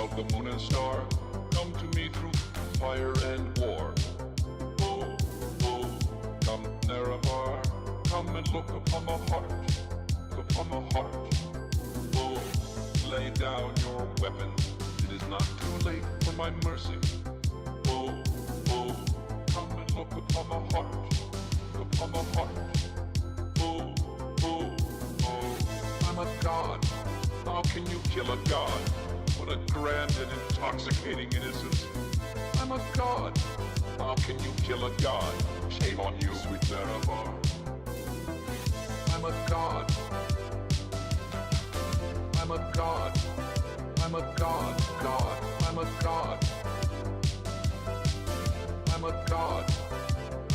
Well, the moon and star come to me through fire and war. Oh, oh, come Nerevar, come and look upon my heart, look upon my heart. Oh, lay down your weapons, it is not too late for my mercy. Oh, oh, come and look upon my heart, look upon my heart. Oh, oh, oh, I'm a god. How can you kill a god? What a grand and intoxicating innocence. I'm a god. How can you kill a god? Shame on you, sweet Nerevar. I'm a god. I'm a god. I'm a god, god. I'm a god. I'm a god.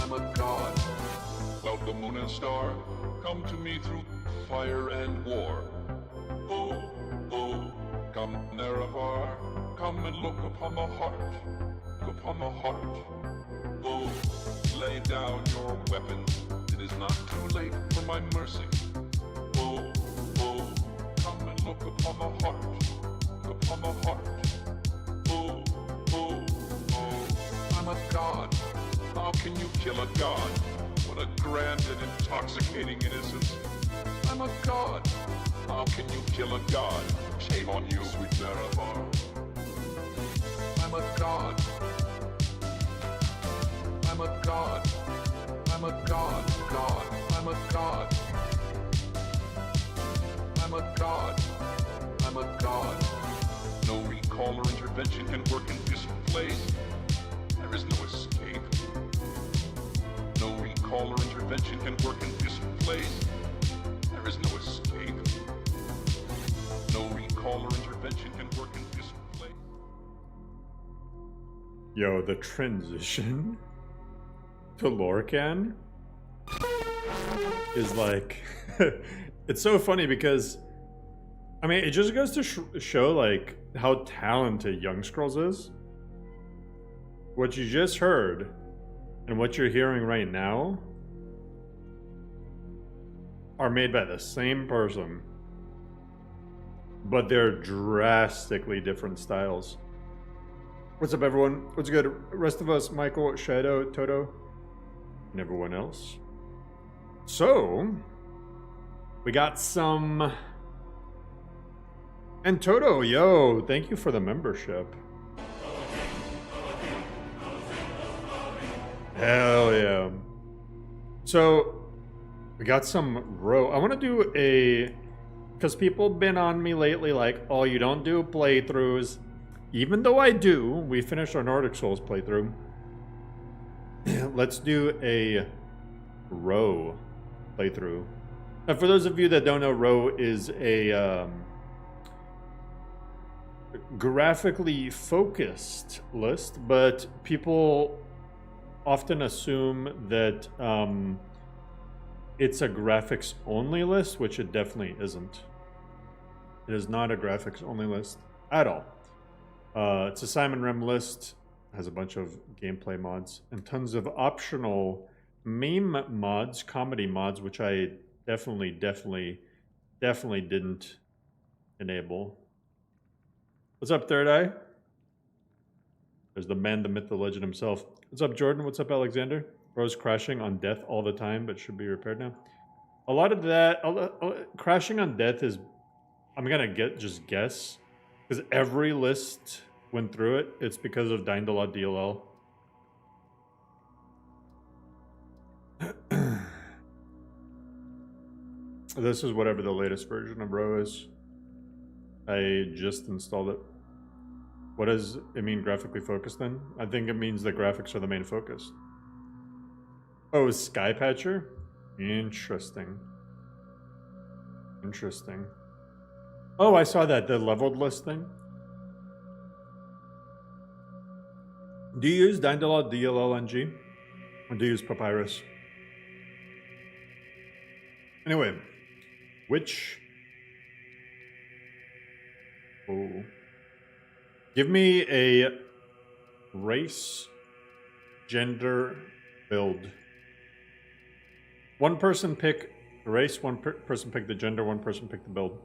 I'm a god. Well, the moon and star come to me through fire and war. Oh, oh, come Nerevar, come and look upon my heart, look upon my heart. Oh, lay down your weapons, it is not too late for my mercy. Oh, oh, come and look upon my heart, look upon my heart. Oh, oh, oh, I'm a god. How can you kill a god? What a grand and intoxicating innocence. I'm a god. How can you kill a god? Shame on you, sweet Nerevar. I'm a god. I'm a god. I'm a god, god. I'm a god. I'm a god. I'm a god. No recall or intervention can work in this place. There is no escape. No recall or intervention can work in this place. There is no escape. No recall or intervention can work in this place. Yo, the transition to Lorcan is like... it's so funny because... I mean, it just goes to show, like, how talented Young Scrolls is. What you just heard, and what you're hearing right now, are made by the same person, but they're drastically different styles. What's up, everyone? What's good? Rest of us, Michael, Shadow, Toto, and everyone else. So, we got some... And Toto, yo, thank you for the membership. Hell yeah. So, we got some row. I want to do a... Because people have been on me lately like, oh, you don't do playthroughs. Even though I do, we finished our Nordic Souls playthrough. Let's do a row playthrough. And for those of you that don't know, row is a graphically focused list, but people often assume that it's a graphics only list, which it definitely isn't. It is not a graphics only list at all. It's a Simon Rem list, has a bunch of gameplay mods and tons of optional meme mods, comedy mods, which I definitely didn't enable. What's up, Third Eye? There's the man, the myth, the legend himself. What's up, Jordan? What's up, Alexander? Bro's crashing on death all the time, but should be repaired now. A lot of that, crashing on death is, I'm gonna just guess, because every list went through it. It's because of Dying.DLL. This is whatever the latest version of Bro is. I just installed it. What does it mean, graphically focused then? I think it means the graphics are the main focus. Oh, Skypatcher? Interesting. Interesting. Oh, I saw that, the leveled list thing. Do you use Dying.DLL or do you use Papyrus? Anyway, which... Oh. Give me a race, gender, build. One person pick the race, one person pick the gender, one person pick the build.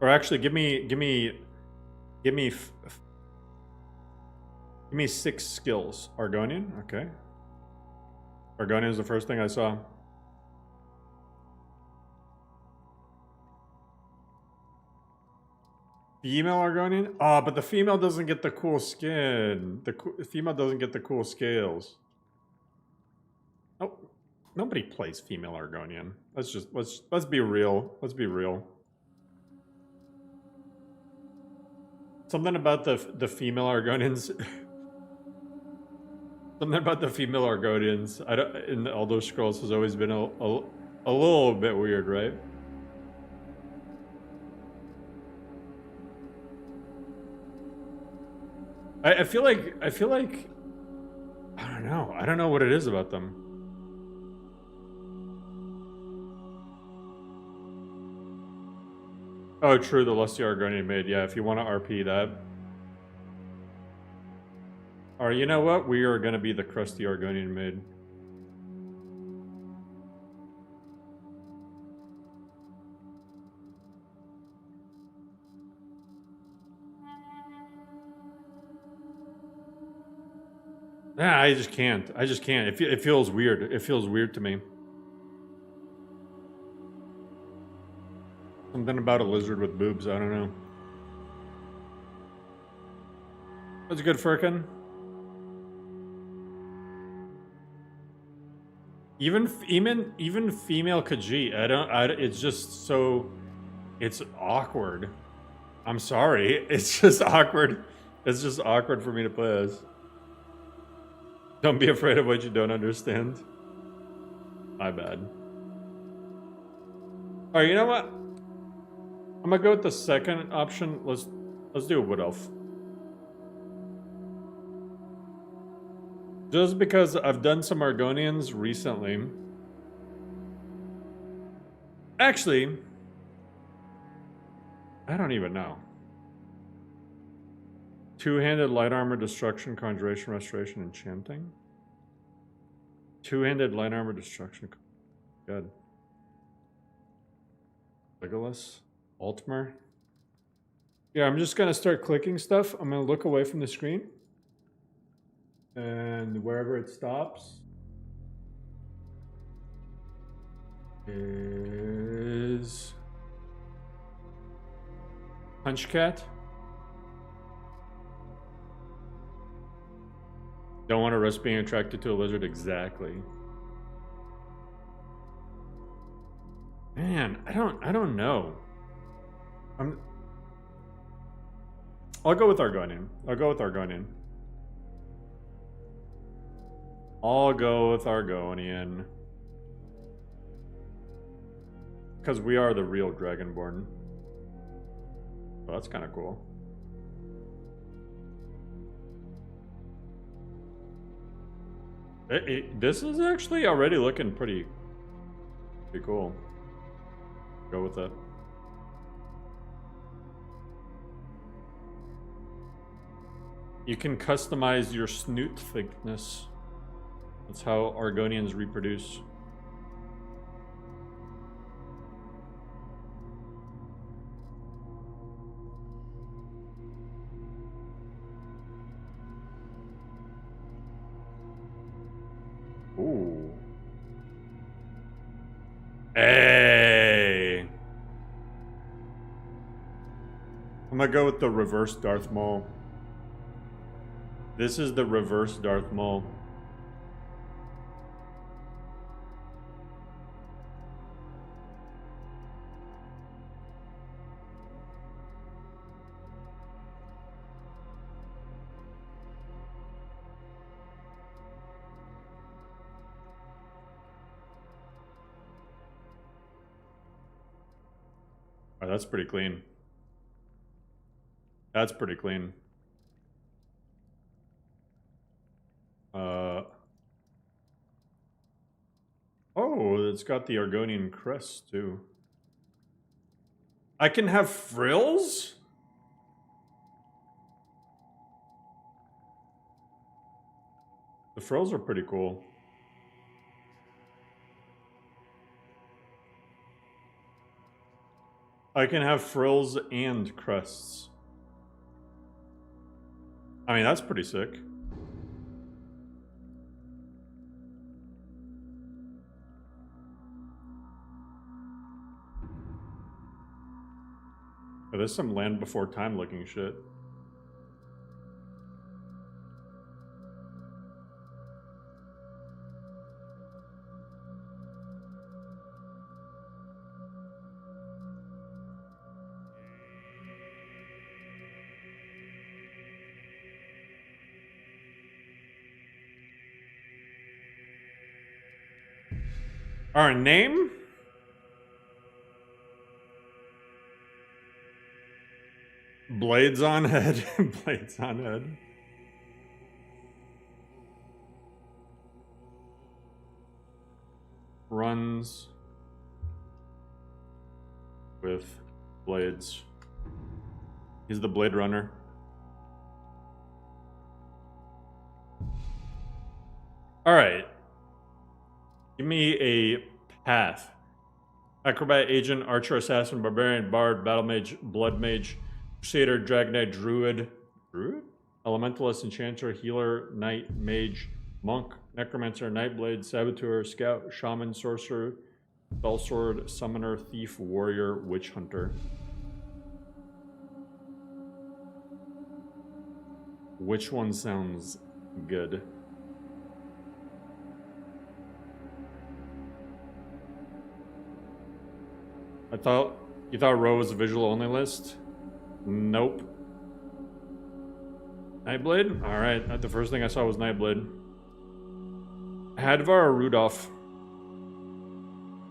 Or actually, give me 6 skills. Argonian, okay. Argonian is the first thing I saw. Female Argonian? Oh, but the female doesn't get the cool skin. The female doesn't get the cool scales. Oh, nobody plays female Argonian. Let's be real. Let's be real. Something about the female Argonians. Something about the female Argonians in the Elder Scrolls has always been a little bit weird, right? I feel like I don't know. I don't know what it is about them. Oh, true. The lusty Argonian maid. Yeah, if you want to RP that. Or you know what? We are gonna be the crusty Argonian maid. Nah, I just can't. I just can't. It feels weird. It feels weird to me. Something about a lizard with boobs. I don't know. That's good, Firkin. Even female Khajiit. It's just so. It's awkward. I'm sorry. It's just awkward. It's just awkward for me to play as. Don't be afraid of what you don't understand. My bad. Alright, you know what? I'm gonna go with the second option. Let's do a Wood Elf. Just because I've done some Argonians recently. Actually, I don't even know. Two-handed light armor, destruction, conjuration, restoration, enchanting. Two-handed light armor, destruction. Good. Legolas, Altmer. Yeah, I'm just gonna start clicking stuff. I'm gonna look away from the screen, and wherever it stops is Punch Cat. Don't want to risk being attracted to a lizard. Exactly. Man, I don't know. I'll go with Argonian. I'll go with Argonian. Because we are the real Dragonborn. Well, that's kind of cool. This is actually already looking pretty cool. Go with it. You can customize your snoot thickness. That's how Argonians reproduce. Ooh. Hey. I'm gonna go with the reverse Darth Maul. This is the reverse Darth Maul. Oh, that's pretty clean. That's pretty clean. Oh, it's got the Argonian crest too. I can have frills? The frills are pretty cool. I can have frills and crests. I mean, that's pretty sick. Oh, there's some Land Before Time looking shit. Our name? Blades on head. Blades on head. Runs with blades. He's the Blade Runner. Alright. Give me a path. Acrobat, Agent, Archer, Assassin, Barbarian, Bard, Battle Mage, Blood Mage, Crusader, Dragon Knight, Druid. Druid? Elementalist, Enchanter, Healer, Knight, Mage, Monk, Necromancer, Nightblade, Saboteur, Scout, Shaman, Sorcerer, Spellsword, Summoner, Thief, Warrior, Witch Hunter. Which one sounds good? You thought Row was a visual only list? Nope. Nightblade? Alright, the first thing I saw was Nightblade. Hadvar or Rudolph?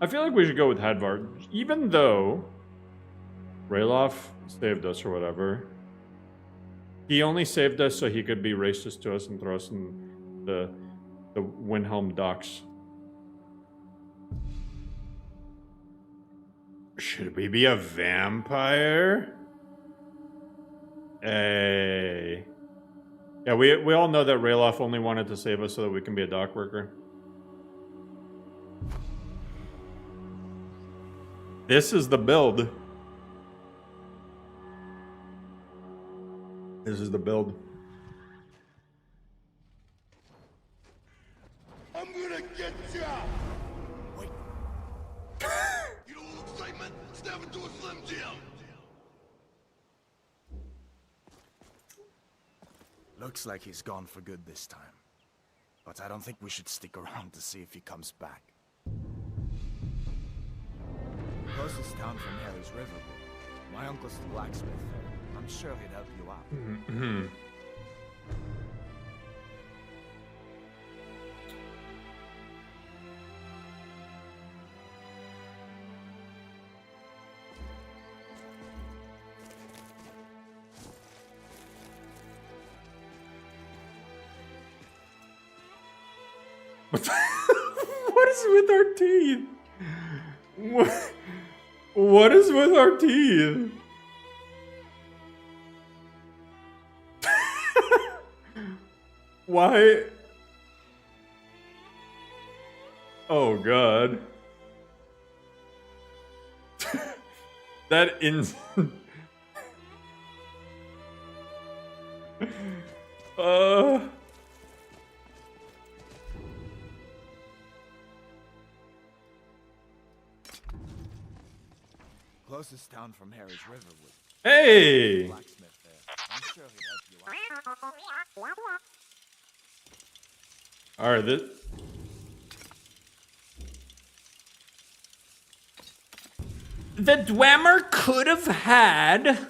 I feel like we should go with Hadvar, even though Rayloff saved us or whatever. He only saved us so he could be racist to us and throw us in the Windhelm docks. Should we be a vampire? Hey. Yeah, we all know that Rayloff only wanted to save us so that we can be a dock worker. This is the build. This is the build. I'm gonna get ya! Wait. You don't want excitement? Step into a Slim Jim! Looks like he's gone for good this time. But I don't think we should stick around to see if he comes back. Closest town from here is Riverwood. My uncle's the blacksmith there. I'm sure he'd help you out. What is with our teeth? What is with our teeth? Why? Oh god. That Closest town from here is Riverwood. Hey! Blacksmith there. I'm sure he'd help you out. Alright, this... The Dwemer could have had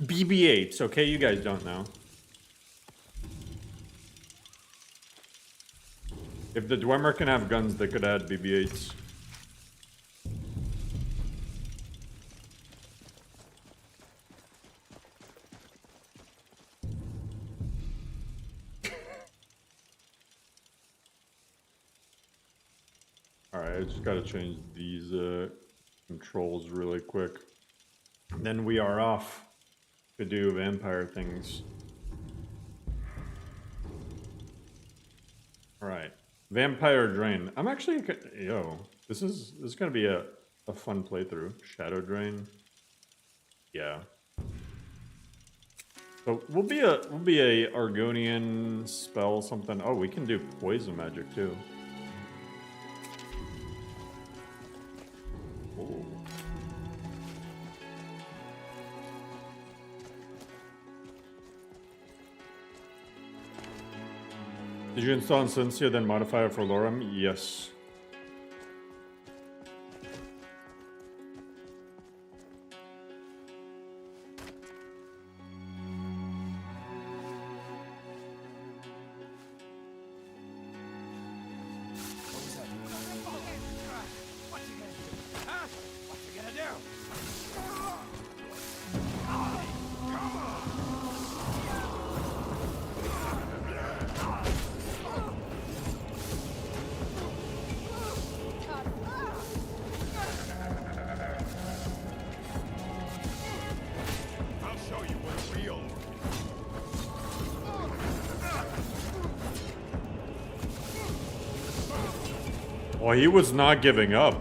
BB-8s, okay? You guys don't know. If the Dwemer can have guns, they could add BB-8s. Alright, I just gotta change these controls really quick. Then we are off to do vampire things. Alright. Vampire Drain. I'm actually... Yo, this is gonna be a a fun playthrough. Shadow Drain. Yeah. So we'll be a Argonian spell something. Oh, we can do poison magic too. Ooh. Did you install Incensia then modify it for Lorem? Yes. Oh, he was not giving up.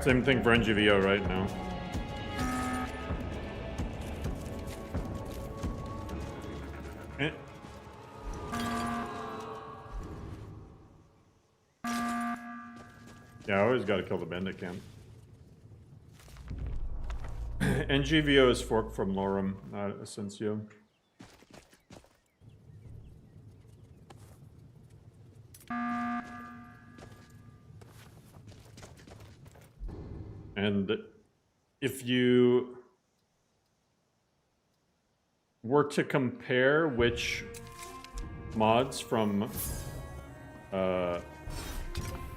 Same thing for NGVO right now. Eh. Yeah, I always gotta kill the bandit camp. NGVO is forked from Lorem, not Asensio. And if you were to compare which mods from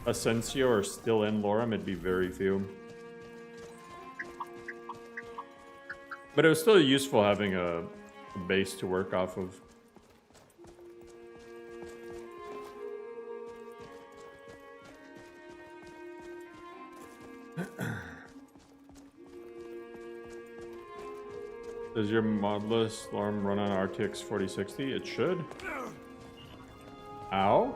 Asensio are still in Lorem, it'd be very few. But it was still useful having a base to work off of. Does your Modlist Lorem run on RTX 4060? It should. Ow?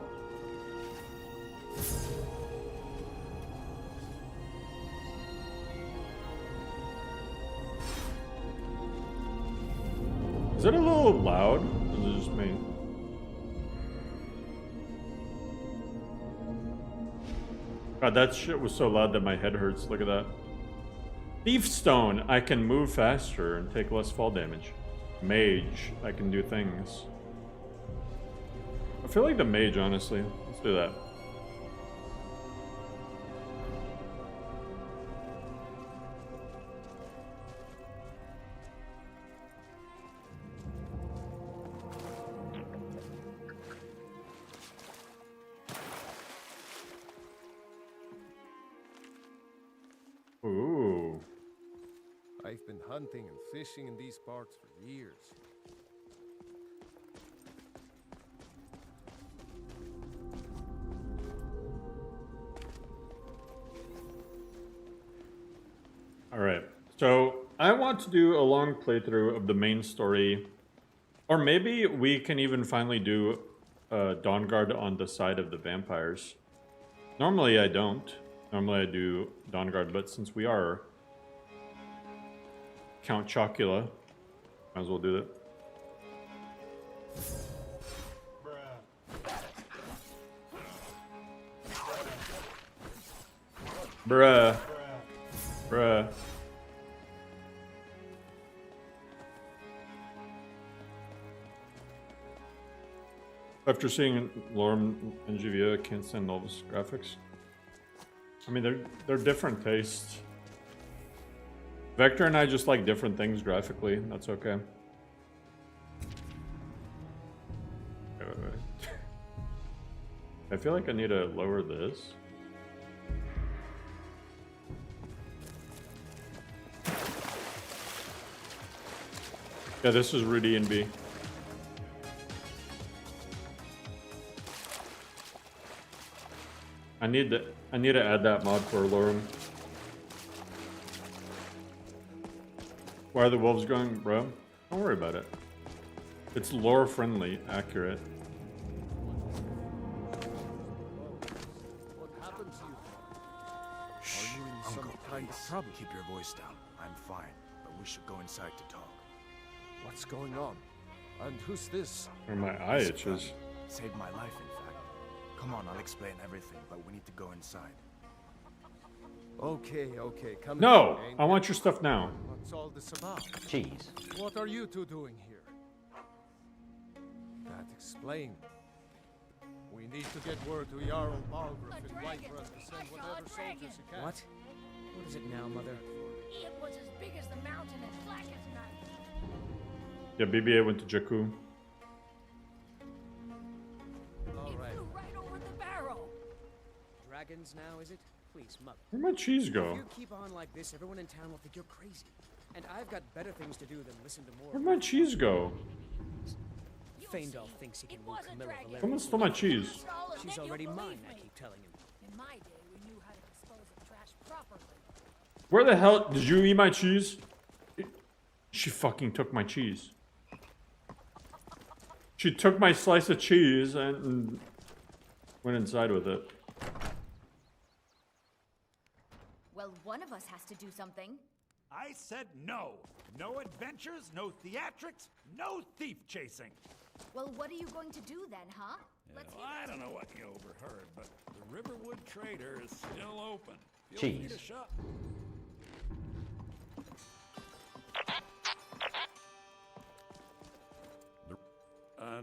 Is it a little loud? Or is it just me? God, that shit was so loud that my head hurts. Look at that. Thief Stone, I can move faster and take less fall damage. Mage, I can do things. I feel like the mage, honestly. Let's do that. Ooh. I've been hunting and fishing in these parts for years. Alright, so I want to do a long playthrough of the main story. Or maybe we can even finally do Dawnguard on the side of the vampires. Normally I don't. Normally I do Dawnguard, but since we are Count Chocula, might as well do that. Bruh. Bruh. After seeing Lorem and GVO, I can't stand Novus graphics. I mean, they're different tastes. Vector and I just like different things graphically. That's okay. Wait. I feel like I need to lower this. Yeah, this is Rudy and B. I need to add that mod for Lorem. Why are the wolves going, bro? Don't worry about it. It's lore friendly, accurate. What happened to you? Are you trouble? Keep your voice down. I'm fine, but we should go inside to talk. What's going on? And who's this? Or my eye itches. Saved my life, in fact. Come on, I'll explain everything, but we need to go inside. Okay, come No! in. I want your stuff now. What's all this about? Cheese. What are you two doing here? That explains. We need to get word to Jarl Balgruuf and wait for us to send whatever soldiers he can. What? What is it now, Mother? It was as big as the mountain and black as night. Yeah, BB-8 went to Jakku. All It right. flew right over the barrel. Dragons now, is it? Please, Mother. Where'd my cheese If go? you keep on like this, everyone in town will think you're crazy. And I've got better things to do than listen to more. Where'd my cheese go? Feindal thinks he can woo Camilla Valerian. Someone stole my cheese. She's already mine, I keep telling him. In my day, we knew how to dispose of trash properly. Where the hell did you eat my cheese? She fucking took my cheese. She took my slice of cheese and went inside with it. Well, one of us has to do something. I said no. No adventures, no theatrics, no thief chasing. Well, what are you going to do then, huh? Let's Well, I don't know what you overheard, but the Riverwood Trader is still open. Feel free to Cheese. shop.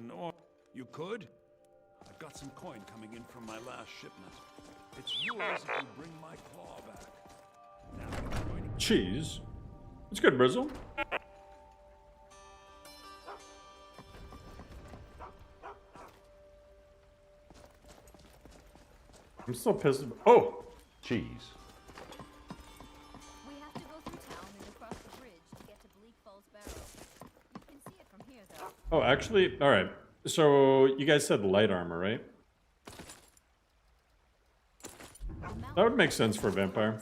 No, you could. I've got some coin coming in from my last shipment. It's yours if you bring my claw back. Now I'm going to Cheese? It's good, Brizzle. I'm still pissed. Oh! Cheese. We have to go through town and across the bridge to get to Bleak Falls Barrow. You can see it from here, though. Oh, actually, alright. So, you guys said light armor, right? That would make sense for a vampire.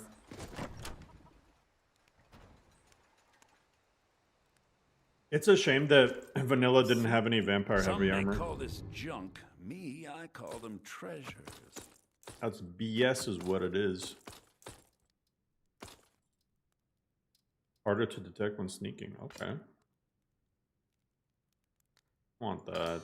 It's a shame that Vanilla didn't have any vampire Some heavy may armor. call this junk. Me, I call them treasures. That's BS is what it is. Harder to detect when sneaking. Okay. Want that.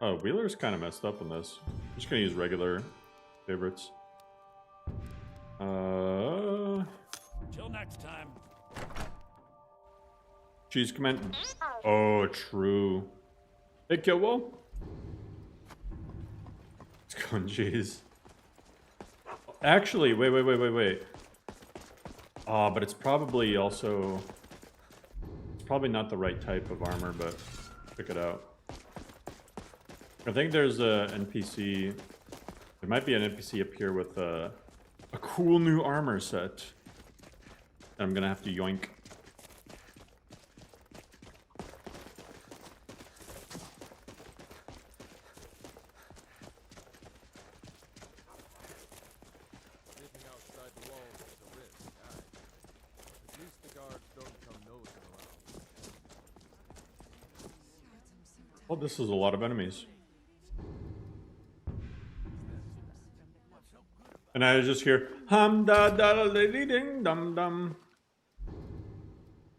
Oh, Wheeler's kind of messed up on this. I'm just gonna use regular favorites. Till next time. Cheese command. Oh, true. Hey, Killwell. It's going cheese. Actually, wait. Oh, but it's probably also... It's probably not the right type of armor, but check it out. I think there's a NPC... There might be an NPC up here with a cool new armor set. That I'm gonna have to yoink. Sleeping outside the walls is a risk, aye. But at least the guards don't come nosing around. Oh, this is a lot of enemies. And I just hear hum da da da ding dum dum.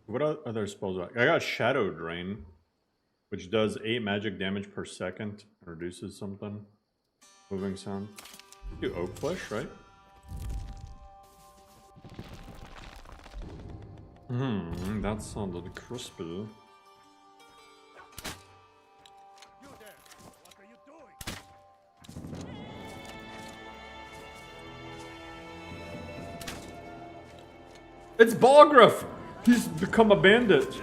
What other spells? I got Shadow Drain, which does 8 magic damage per second. Reduces something. Moving sound. Do Oak Flesh, right? That sounded crispy. You there! What are you doing? It's Balgruuf! He's become a bandit.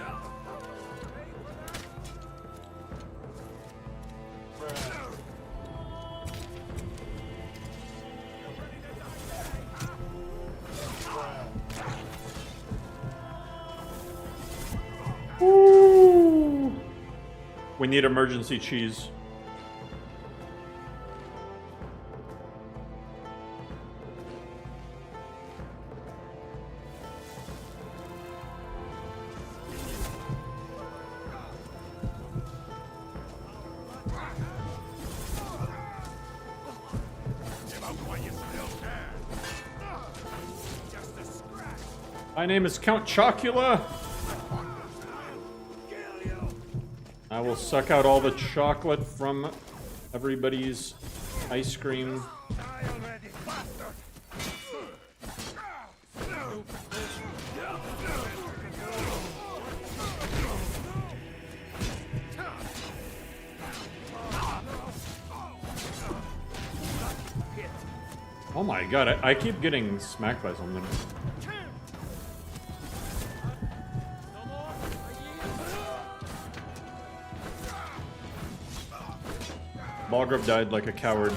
Ooh. We need emergency cheese. while you still can. Just a scratch. My name is Count Chocula. Kill you. I will suck out all the chocolate from everybody's ice cream. Die already, bastard. Oh my god, I keep getting smacked by something. Balgrove died like a coward.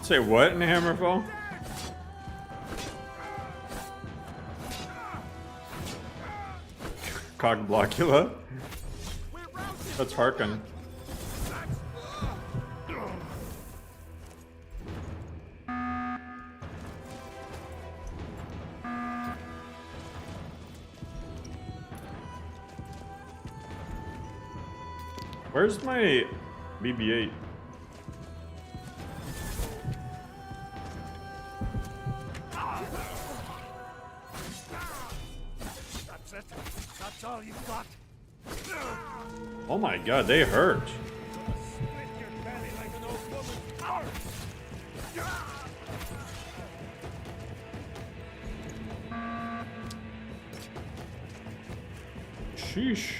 Say what in Hammerfall? Cogblocula? That's Harkin. Where's my BB-8? That's it. That's all you got. Oh my god, they hurt. Split your belly like an old woman. Sheesh.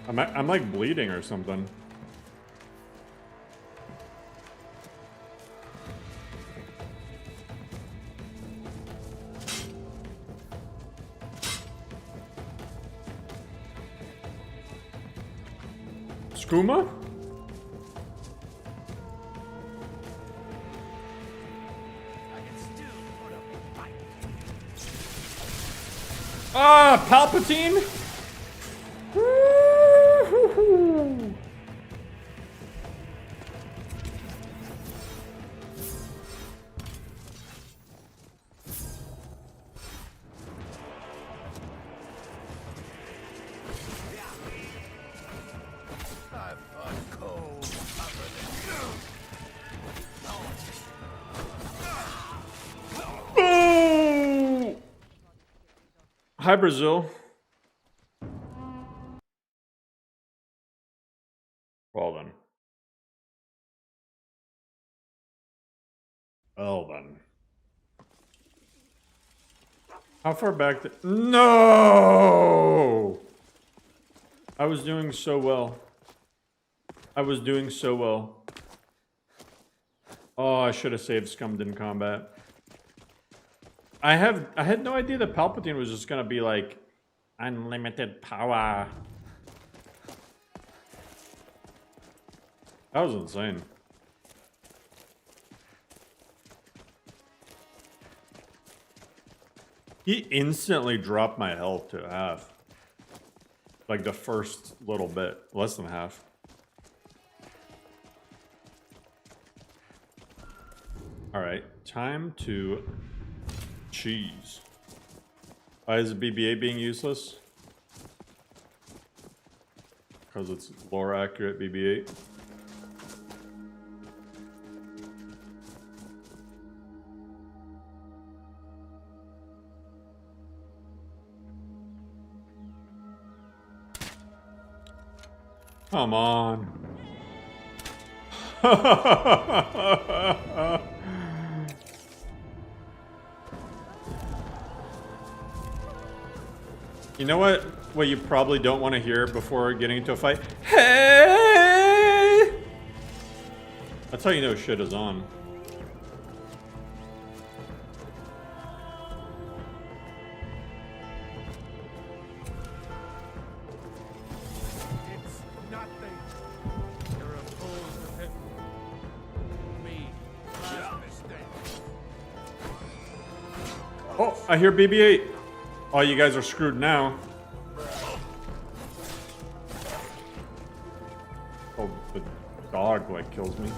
I'm like bleeding or something. Skooma? Ah, Palpatine? Woo-hoo-hoo. Boo! Hi, Brazil. Well then. Well then. How far back did... No! I was doing so well. I was doing so well. Oh, I should have saved Scummed in combat. I had no idea that Palpatine was just gonna be like unlimited power. That was insane. He instantly dropped my health to half. Like the first little bit. Less than half. Alright, time to cheese. Why is BB-8 being useless? Because it's lore accurate BB-8. Come on. You know what you probably don't want to hear before getting into a fight? Hey! That's how you know shit is on. It's nothing. You're a fool with it. Me, last mistake. Oh, I hear BB-8. Oh, you guys are screwed now. Oh, the dog like kills me.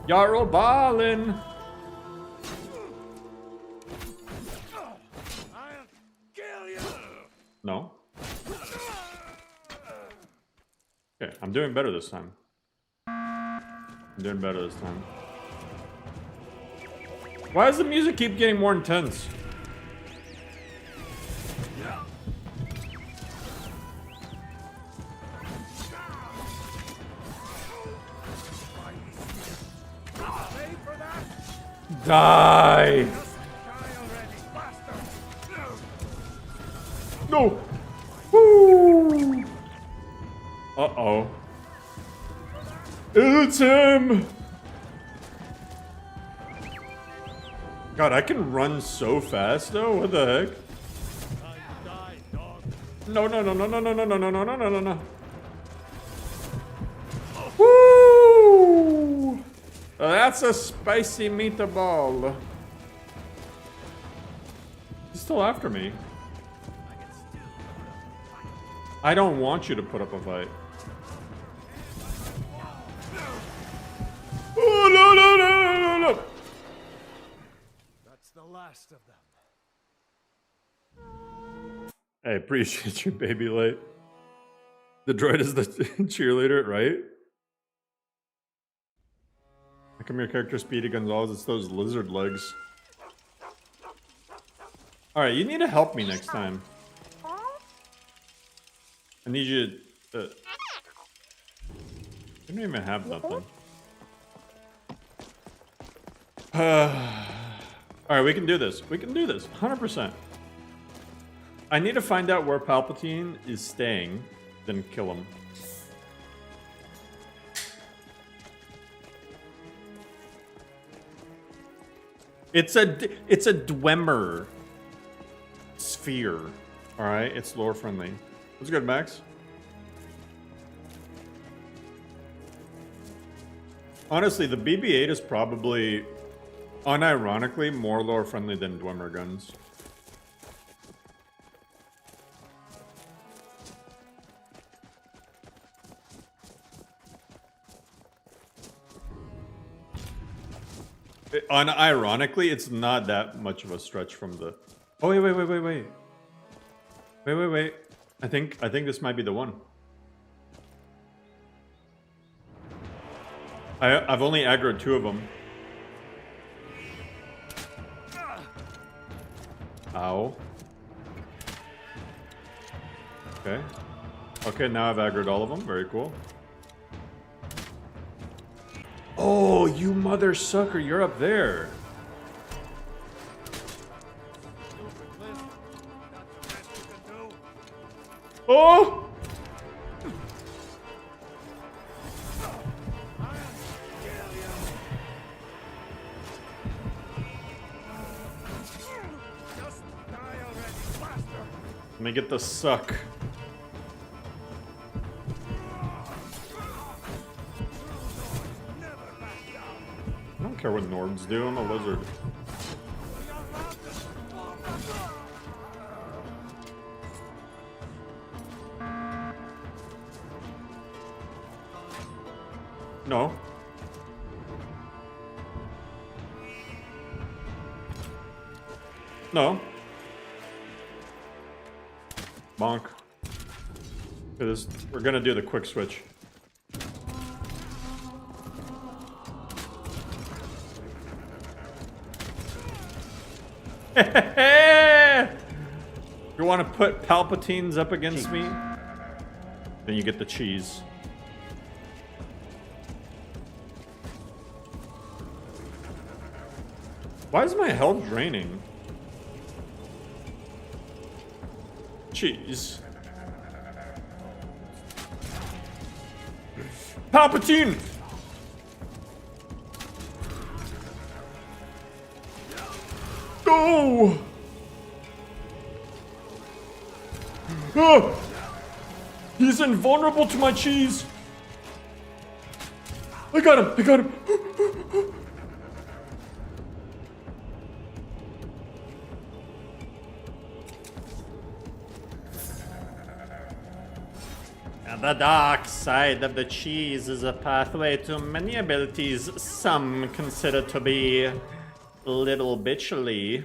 Jarl Balin. I'll kill you! No. Okay, I'm doing better this time. I'm doing better this time. Why does the music keep getting more intense? Die! No! Woo! Uh-oh. It's him! God, I can run so fast though. What the heck? No, no, no, no, no, no, no, no, no, no, no, no, no, no. Woo! That's a spicy meatball. He's still after me. I don't want you to put up a fight. Oh, no, no, no, no, no, no. That's the last of them. I appreciate you, baby light. The droid is the cheerleader, right? How come your character Speedy Gonzalez? It's those lizard legs. Alright, you need to help me next time. I need you to... I don't even have nothing. Alright, we can do this. We can do this. 100%. I need to find out where Palpatine is staying, then kill him. It's a Dwemer sphere. Alright, it's lore friendly. What's good, Max? Honestly, the BB-8 is probably, unironically, more lore friendly than Dwemer guns. Unironically, it's not that much of a stretch from the... Oh, wait, wait, wait, wait, wait. Wait, wait, wait. I think this might be the one. I've only aggroed 2 of them. Ow. Okay. Okay, now I've aggroed all of them. Very cool. Oh, you mother sucker, you're up there. Oh! Let me get the suck. I don't care what Nords do, I'm a lizard. No. No. Bonk. Okay, we're gonna do the quick switch. You want to put Palpatines up against me? Then you get the cheese. Why is my health draining? Cheese. Palpatine! Go! Oh! He's invulnerable to my cheese! I got him! I got him! The dark side of the cheese is a pathway to many abilities some consider to be little bitchly.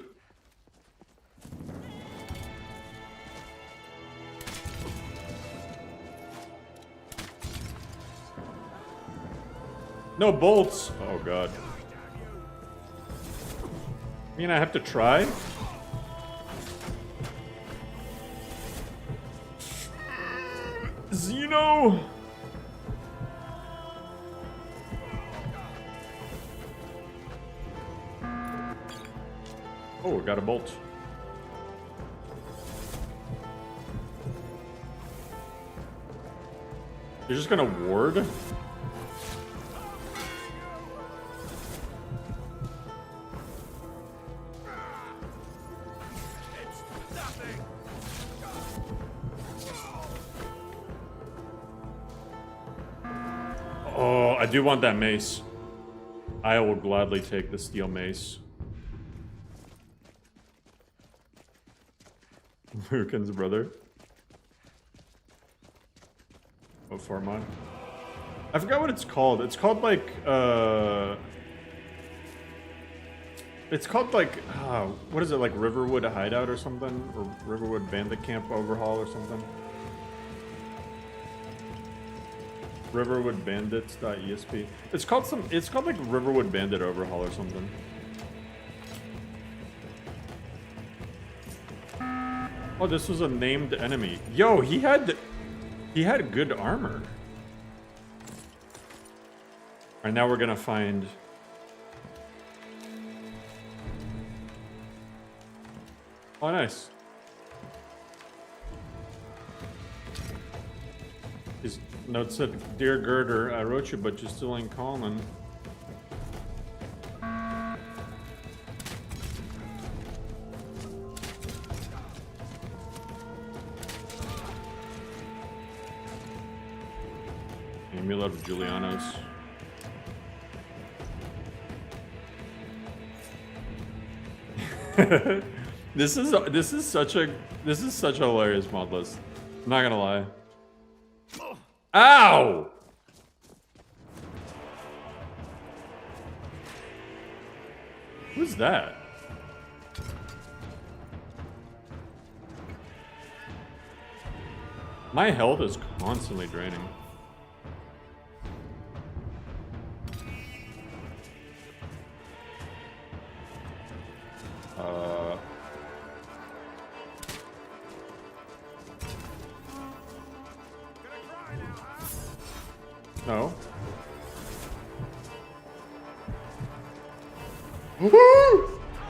No bolts. Oh god. I mean, I have to try. Xeno! Oh, got a bolt. You're just gonna ward? Oh, I do want that mace. I will gladly take the steel mace. Lucan's brother. What form on? I forgot what it's called. It's called like, it's called like, what is it, like Riverwood Hideout or something? Or Riverwood Bandit Camp Overhaul or something? Riverwoodbandits.esp. It's called like Riverwood Bandit Overhaul or something. Oh, this was a named enemy. Yo, he had good armor. Alright, now we're gonna find... Oh, nice. His note said, "Dear Girder, I wrote you, but you still ain't calling." Amulet of Julianos. This is such a hilarious Modlist. I'm not gonna lie. Ow! Who's that? My health is constantly draining. No.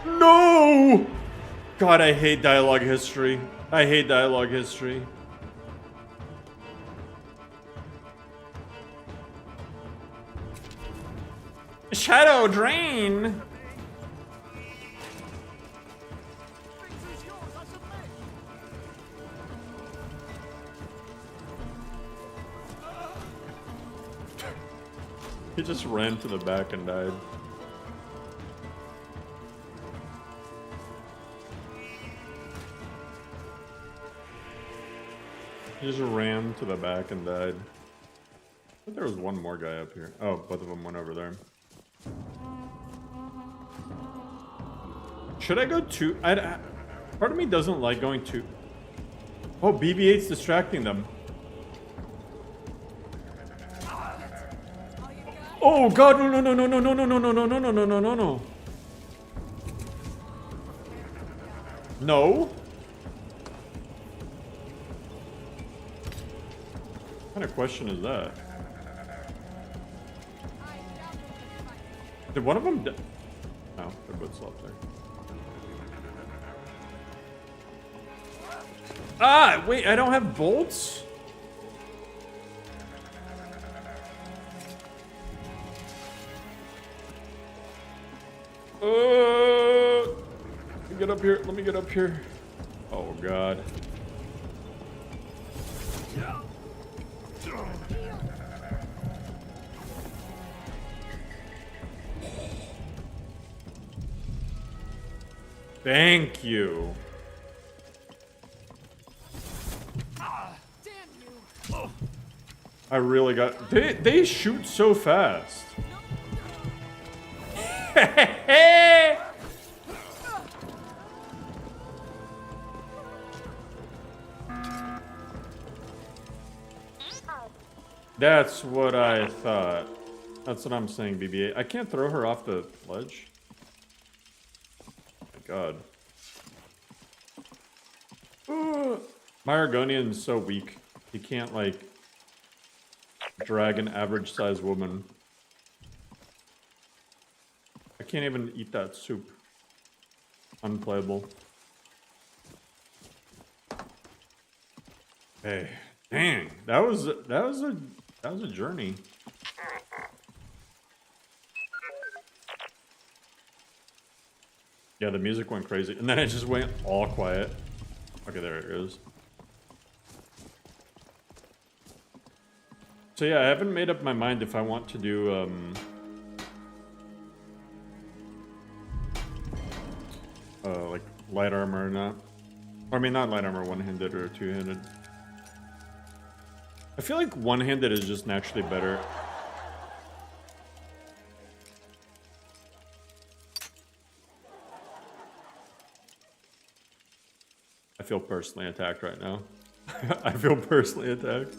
No! God, I hate dialogue history. I hate dialogue history. Shadow Drain! He just ran to the back and died. He just ran to the back and died. I thought there was one more guy up here. Oh, both of them went over there. Should I go to... part of me doesn't like going to... Oh, BB-8's distracting them. Oh god, no, no, no, no, no, no, no, no, no, no, no, no, no, no, no, no. No? What kind of question is that? Did one of them no, they're both slopped there. Ah, wait, I don't have bolts? Let me get up here. Let me get up here. Oh god. Thank you. Damn you! I really got... They shoot so fast. That's what I thought. That's what I'm saying, BB-8. I can't throw her off the ledge. My god. Ooh. My Argonian is so weak. He can't, like, drag an average-sized woman. I can't even eat that soup. Unplayable. Hey, dang, that was a journey. Yeah, the music went crazy, and then it just went all quiet. Okay, there it is. So yeah, I haven't made up my mind if I want to do like light armor or not. Or, I mean, not light armor, one-handed or two-handed. I feel like one-handed is just naturally better. I feel personally attacked right now. I feel personally attacked.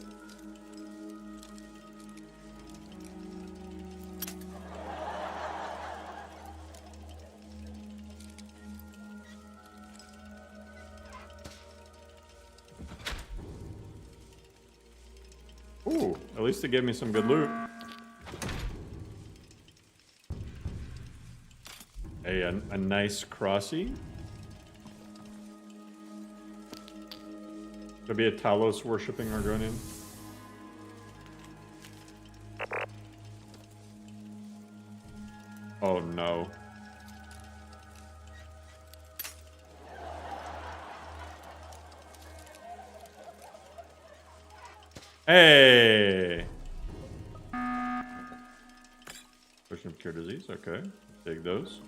Ooh, at least it gave me some good loot. Hey, a nice crossy. Could be a Talos worshipping Argonian. Oh no. Hey! Potion of cure disease, okay. Take those.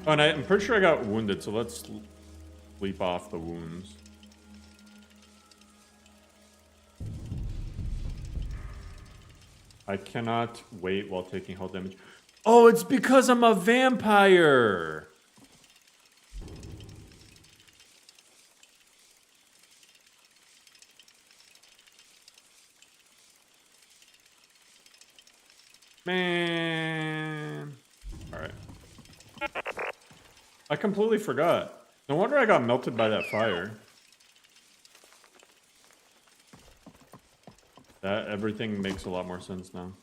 Oh, and I'm pretty sure I got wounded, so let's sleep off the wounds. I cannot wait while taking health damage. Oh, it's because I'm a vampire! Man. Alright. I completely forgot. No wonder I got melted by that fire. That everything makes a lot more sense now.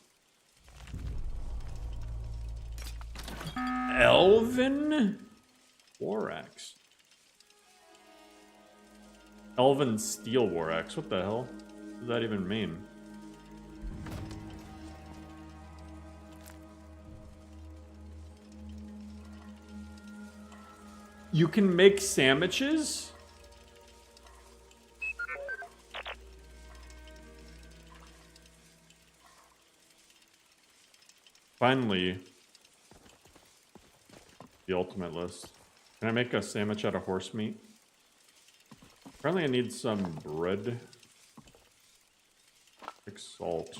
Elven War Axe. Elven Steel War Axe. What the hell? What does that even mean? You can make sandwiches? Finally, the ultimate list. Can I make a sandwich out of horse meat? Apparently I need some bread. Like salt.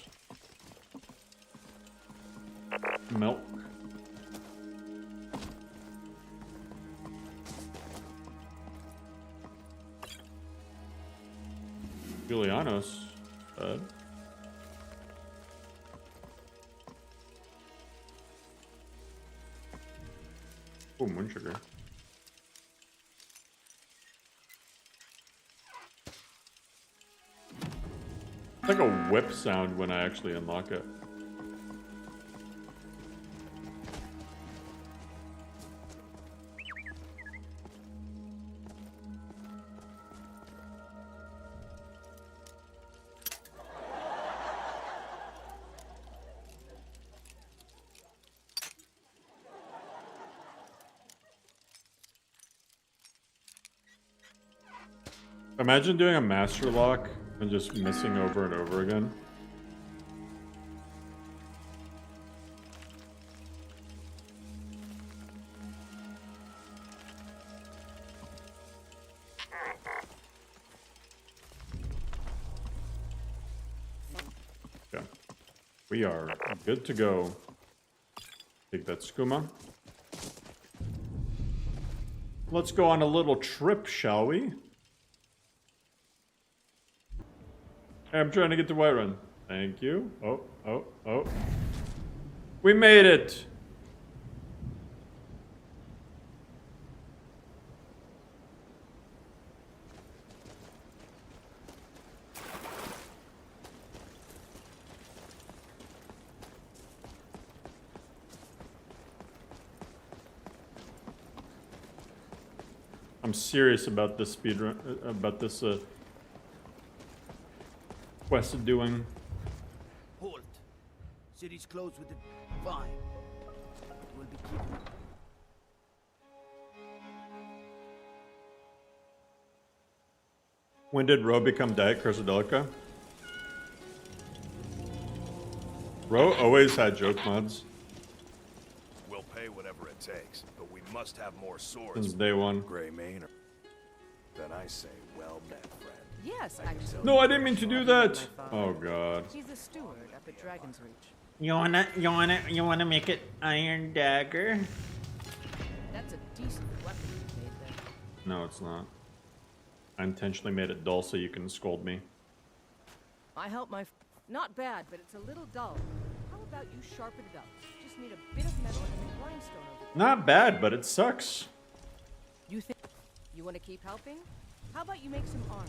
Milk. Julianos. Oh, moon sugar. It's like a whip sound when I actually unlock it. Imagine doing a master lock and just missing over and over again. Okay. We are good to go. Take that skooma. Let's go on a little trip, shall we? Hey, I'm trying to get to Whiterun. Thank you. Oh. We made it! I'm serious about this speedrun, about this quest doing. Halt. City's closed with the... Fine. We'll be keeping... When did Ro become Diet Crusadelica? Ro always had joke mods. We'll pay whatever it takes, but we must have more swords. Since day one. Gray Mane, then I say, well met, friend. Yes, actually. No, I didn't mean to do that. Oh god. He's a steward up at Dragon's Reach. You wanna make it Iron Dagger? That's a decent weapon you made there. No, it's not. I intentionally made it dull so you can scold me. I help my... Not bad, but it's a little dull. How about you sharpen it up? Just need a bit of metal and a grindstone over it. Not bad, but it sucks. You think... You want to keep helping? How about you make some armor?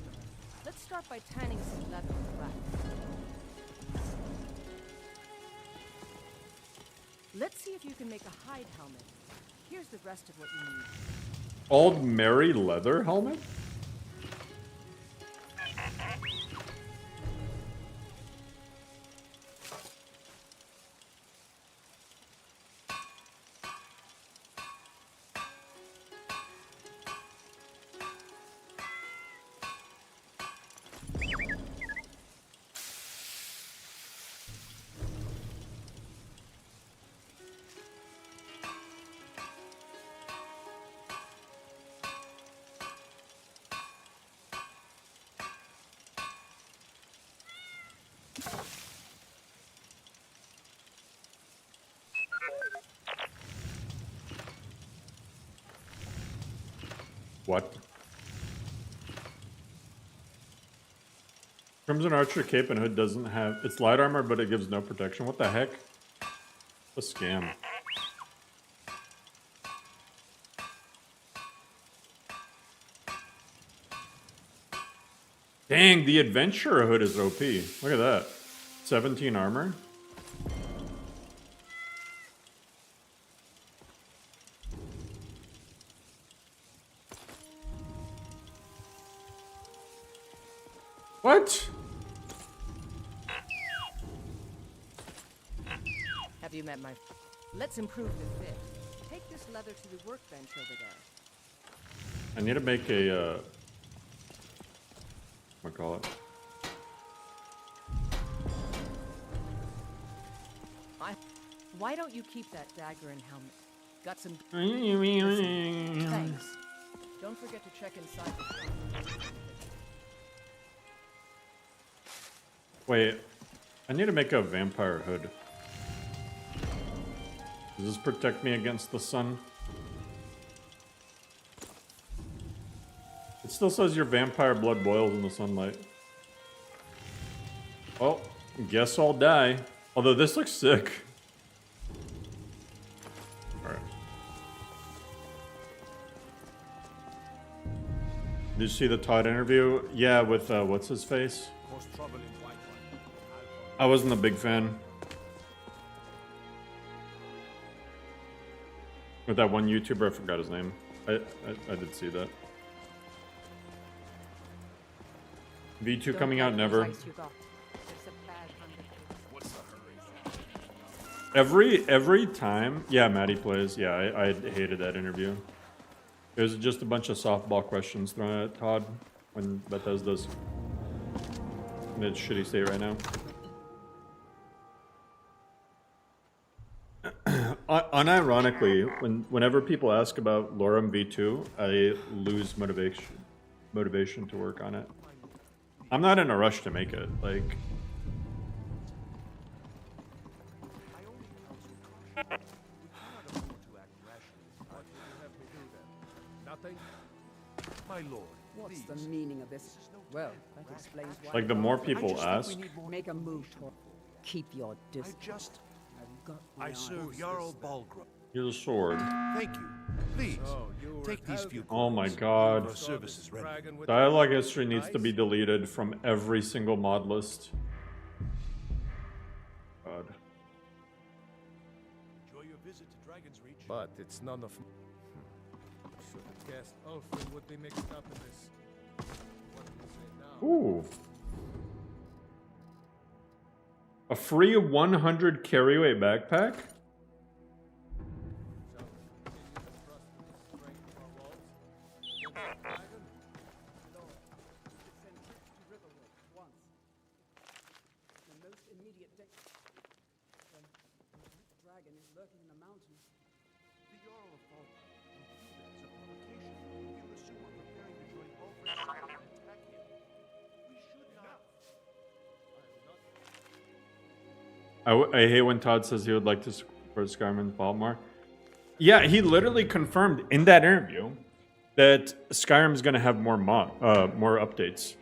Let's start by tanning some leather black. Let's see if you can make a hide helmet. Here's the rest of what you need. Old Mary leather helmet? What? Crimson Archer cape and hood doesn't have... It's light armor, but it gives no protection. What the heck? A scam. Dang, the Adventurer hood is OP. Look at that. 17 armor. What? Have you met my... Let's improve the fit. Take this leather to the workbench over there. I need to make a, what call it? Why don't you keep that dagger and helmet? Got some... Thanks. Thanks. Don't forget to check inside the trunk. Wait, I need to make a vampire hood. Does this protect me against the sun? It still says your vampire blood boils in the sunlight. Well, guess I'll die. Although this looks sick. Alright. Did you see the Todd interview? Yeah, with, what's his face? I wasn't a big fan. With that one YouTuber, I forgot his name. I did see that. V2 coming out never. Every time, yeah, Maddie plays. Yeah, I hated that interview. It was just a bunch of softball questions thrown at Todd when Bethesda's in its shitty state right now. Unironically, whenever people ask about Lorem V2, I lose motivation to work on it. I'm not in a rush to make it. Like, cannot afford to act rashly. What would you have me do then? Nothing? My lord, What's please. the meaning of this? Well, that explains why. Like, the more I people just think ask, we need more. Make a move toward. Keep your I distance. just. I've got my I eye serve on Jarl this. Balgruuf. here's a sword. Thank you. Please, So, you were take at these Helgen. few Oh my coins. god. Your service is ready. Dragon with Dialogue the history needs to be eyes? deleted from every single mod list. God. Enjoy your visit to Dragon's Reach. But it's none of. Should have guessed Ulfrin would be mixed up in this. What do you say now? Ooh. A free 100 carryweight backpack? Shall we continue to trust in the strength of our walls? Against the dragon? Lord, we should send troops to Riverwood once. The most immediate danger. The dragon is lurking in the mountains. The Jarl of Balgruuf concluded a provocation. You assume we're preparing to join Ulfrin's side and attack him. We should not. I hate when Todd says he would like to support Skyrim and Baltimore. Yeah, he literally confirmed in that interview that Skyrim's gonna have more more updates.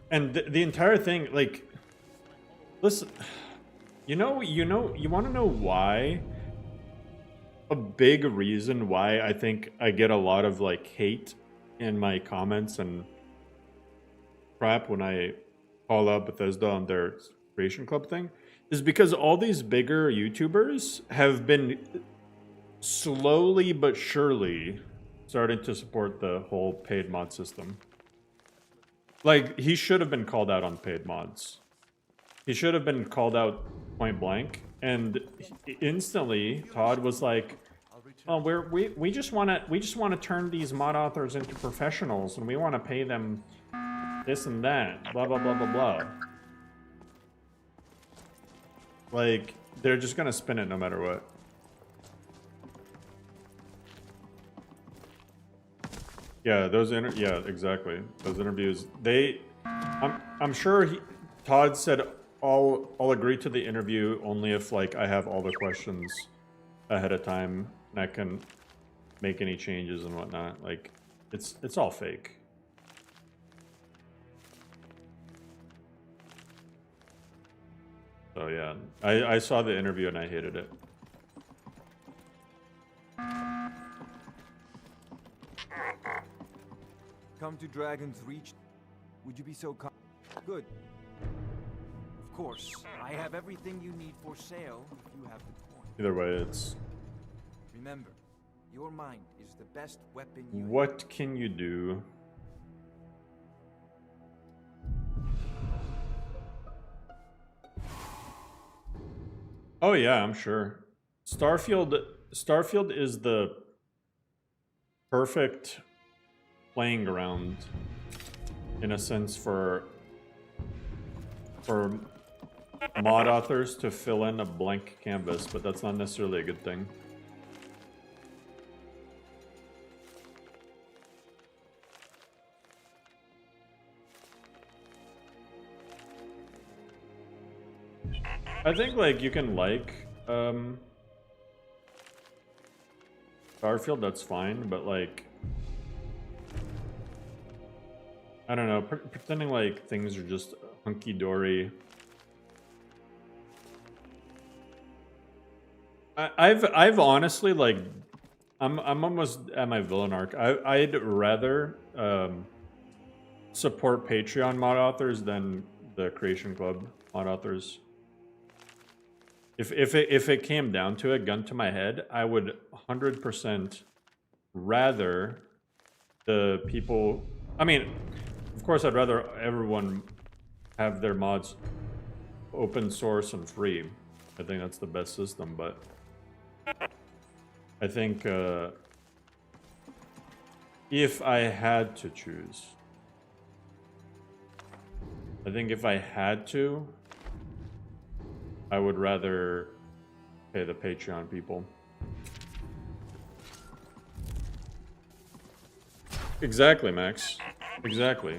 And the entire thing, like, listen, you want to know why? A big reason why I think I get a lot of like hate in my comments and crap when I call out Bethesda on their Creation Club thing is because all these bigger YouTubers have been slowly but surely starting to support the whole paid mod system. Like, he should have been called out on paid mods. He should have been called out point blank, and instantly Todd was like, "Oh, we just want to turn these mod authors into professionals, and we want to pay them this and that, blah blah blah blah blah." Like, they're just gonna spin it no matter what. Yeah, yeah, exactly. Those interviews, I'm sure Todd said I'll agree to the interview only if like I have all the questions ahead of time and I can make any changes and whatnot. Like, it's all fake. So yeah, I saw the interview and I hated it. Come to Dragon's Reach. Would you be so kind? Good. Of course, I have everything you need for sale if you have the coin. Either way, it's... Remember, your mind is the best weapon you have. What can you do? Oh yeah, I'm sure. Starfield is the perfect playing ground in a sense for mod authors to fill in a blank canvas, but that's not necessarily a good thing. I think like you can Starfield, that's fine, but like I don't know, pretending like things are just hunky-dory. I've honestly like I'm almost at my villain arc. I'd rather support Patreon mod authors than the Creation Club mod authors. If it came down to it, gun to my head, I would 100% rather the people. I mean, of course, I'd rather everyone have their mods open source and free. I think that's the best system, but I think if I had to choose, I would rather pay the Patreon people. Exactly, Max. Exactly.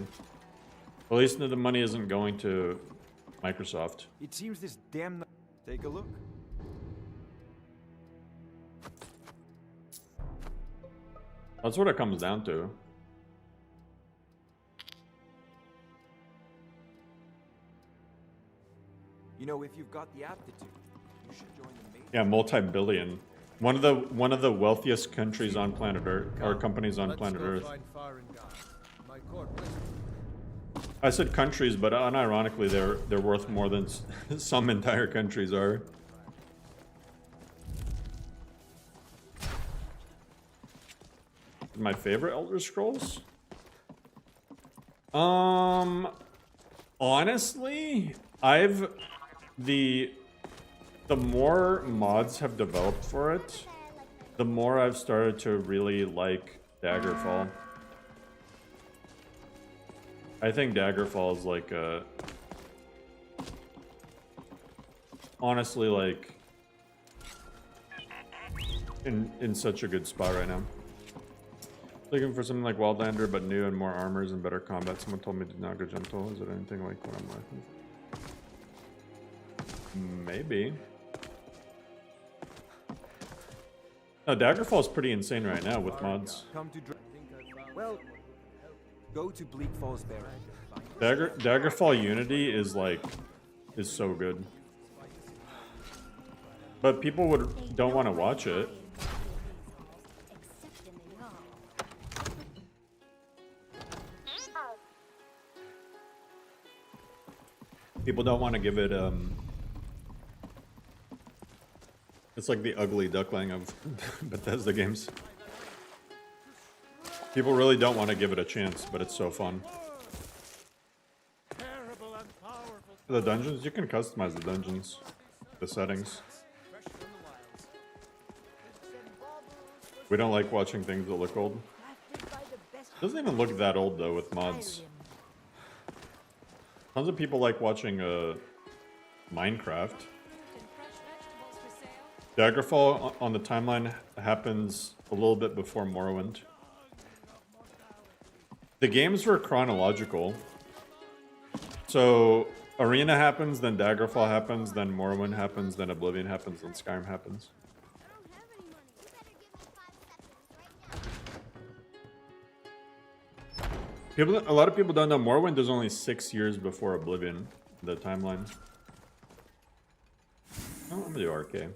At least the money isn't going to Microsoft. It seems this damn... Take a look. That's what it comes down to. You know, if you've got the aptitude, you should join the major... Yeah, multi-billion. One of the wealthiest countries on planet Earth, or companies on planet Earth. I said countries, but unironically, they're worth more than some entire countries are. My favorite Elder Scrolls? Honestly, the more mods have developed for it, the more I've started to really like Daggerfall. I think Daggerfall is like honestly, like in such a good spot right now. Looking for something like Wildlander, but new and more armors and better combat. Someone told me to not go gentle. Is it anything like what I'm looking for? Maybe. No, Daggerfall is pretty insane right now with mods. Well, go to Bleak Falls Barren. Daggerfall Unity is so good. But people don't want to watch it. People don't want to give it, it's like the ugly duckling of Bethesda games. People really don't want to give it a chance, but it's so fun. The dungeons, you can customize the dungeons, the settings. We don't like watching things that look old. It doesn't even look that old though with mods. Tons of people like watching Minecraft. Daggerfall on the timeline happens a little bit before Morrowind. The games were chronological. So Arena happens, then Daggerfall happens, then Morrowind happens, then Oblivion happens, then Skyrim happens. A lot of people don't know Morrowind is only 6 years before Oblivion, the timeline. Oh, I'm gonna do RK.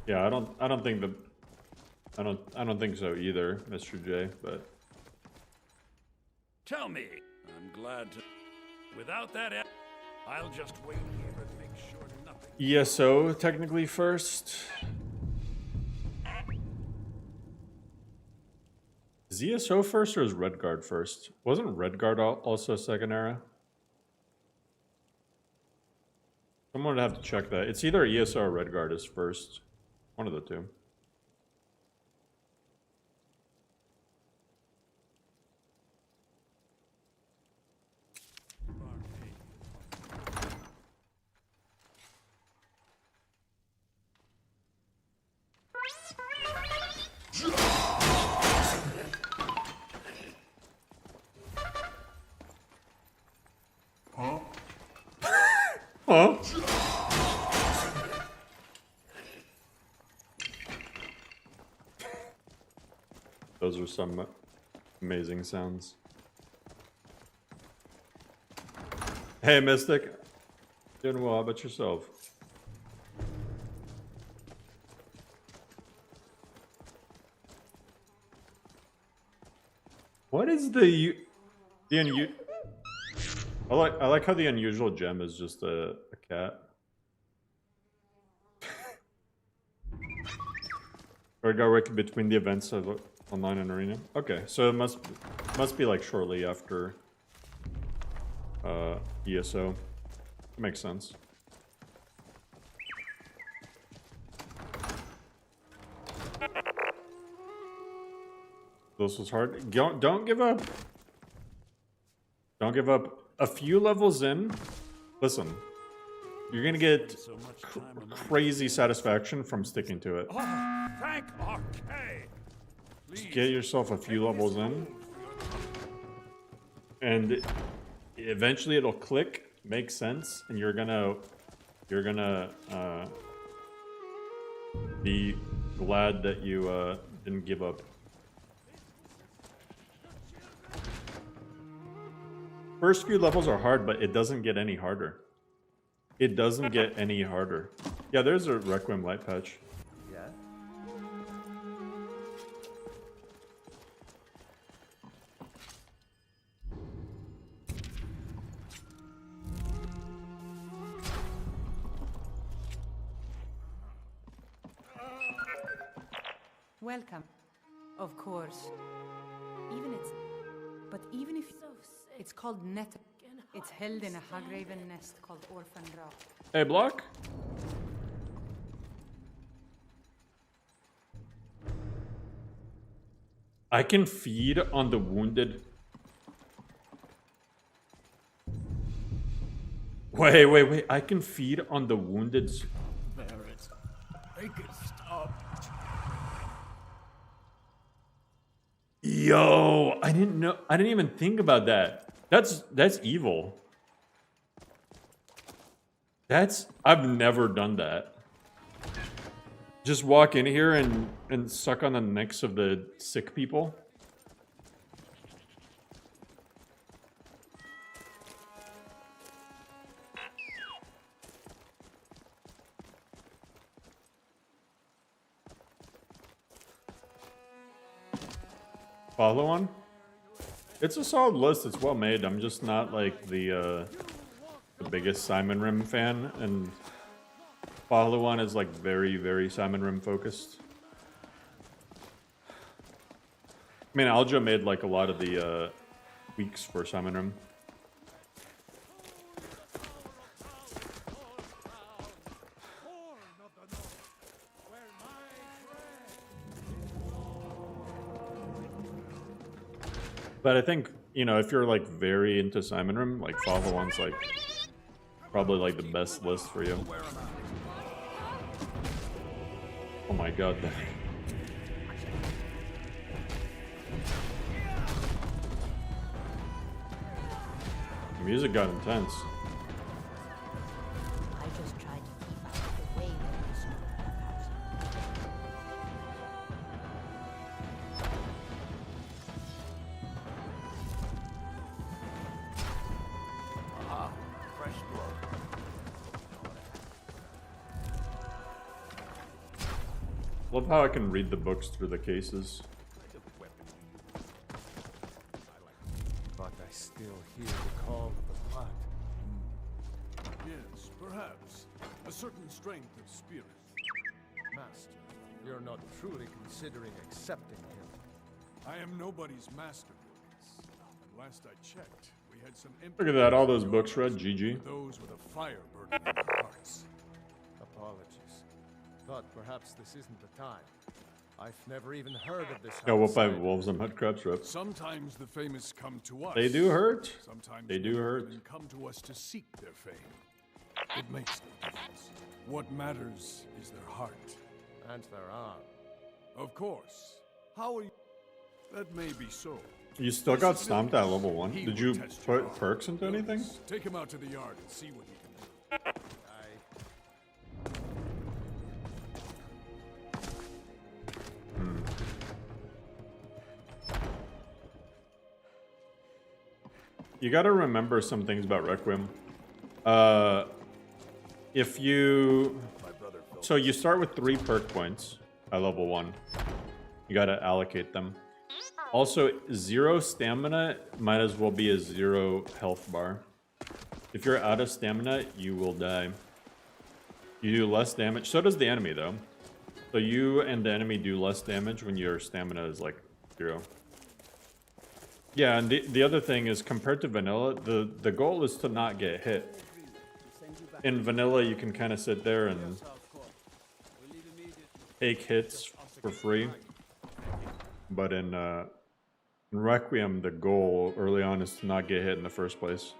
Yeah, I don't think so either, Mr. J, but Tell me. I'm glad to... Without that, I'll just wait here and make sure nothing... ESO technically first. Is ESO first or is Redguard first? Wasn't Redguard also second era? Someone would have to check that. It's either ESO or Redguard is first. One of the two. Huh? Those are some amazing sounds. Hey, Mystic. Doing well. How about yourself? What is I like how the unusual gem is just a cat. Or go right between the events of online and arena. Okay, so it must be like shortly after ESO. Makes sense. This was hard. Don't give up. Don't give up. A few levels in, listen, you're gonna get crazy satisfaction from sticking to it. Oh, thank RK. Just get yourself a few levels in. and eventually it'll click, make sense, and you're gonna be glad that you didn't give up. First few levels are hard, but it doesn't get any harder. It doesn't get any harder. Yeah, there's a Requiem light patch. Yeah? Welcome. Of course. Even if it's called Net, it's held in a Hagraven nest called Orphan Rock. Hey, Block. I can feed on the wounded. Wait. I can feed on the wounded. Barrett, make it stop. Yo, I didn't know. I didn't even think about that. That's evil. I've never done that. Just walk in here and suck on the necks of the sick people. Follow on? It's a solid list. It's well made. I'm just not like the biggest Simon Rim fan, and Follow on is like very Simon Rim focused. I mean, Aljo made like a lot of the tweaks for Simon Rim. But I think, you know, if you're like very into Simon Rim, like Follow On's like probably like the best list for you. Oh my god. The music got intense. I just tried to keep out of the way when you started that house. Aha, fresh blood. Love how I can read the books through the cases. But I still hear the call of the blood. Yes, perhaps. A certain strength of spirit. Master, you're not truly considering accepting him. I am nobody's master, Lucas. And last I checked, we had some empty Look at that, all those books read, GG. for those with a fire burning in their hearts. Apologies. Thought perhaps this isn't the time. I've never even heard of this Got whooped by outside. wolves and mudcrabs, rip. Sometimes the famous come to us. They do hurt. Sometimes They do men hurt. even come to us to seek their fame. It makes no difference. What matters is their heart. And their arm. Of course. How are you? That may be so. You still got stomped at level 1? He Did will you test put your perks into anything? Lucas, take him out to the yard and see what he can do. You gotta remember some things about Requiem. If you... So you start with 3 perk points at level 1. You gotta allocate them. Also, 0 stamina might as well be a 0 health bar. If you're out of stamina, you will die. You do less damage. So does the enemy, though. So you and the enemy do less damage when your stamina is like 0. Yeah, and the other thing is, compared to vanilla, the goal is to not get hit. In vanilla, you can kind of sit there and take hits for free. But in Requiem, the goal early on is to not get hit in the first place.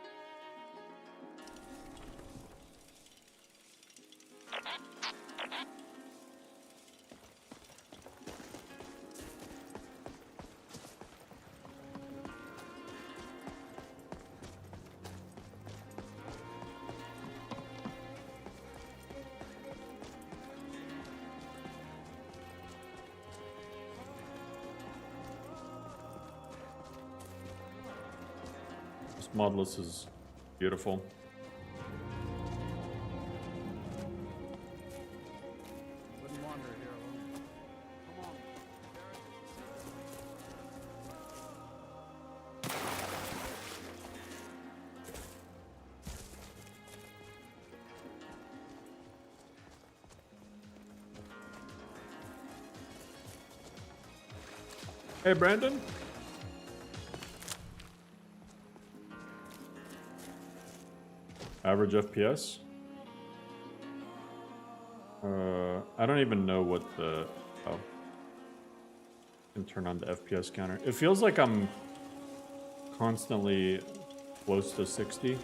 Modlist is beautiful. Wouldn't wander here alone. Come on. Hey, Brandon. Average FPS. I don't even know what the. Oh. I can turn on the FPS counter. It feels like I'm constantly close to 60.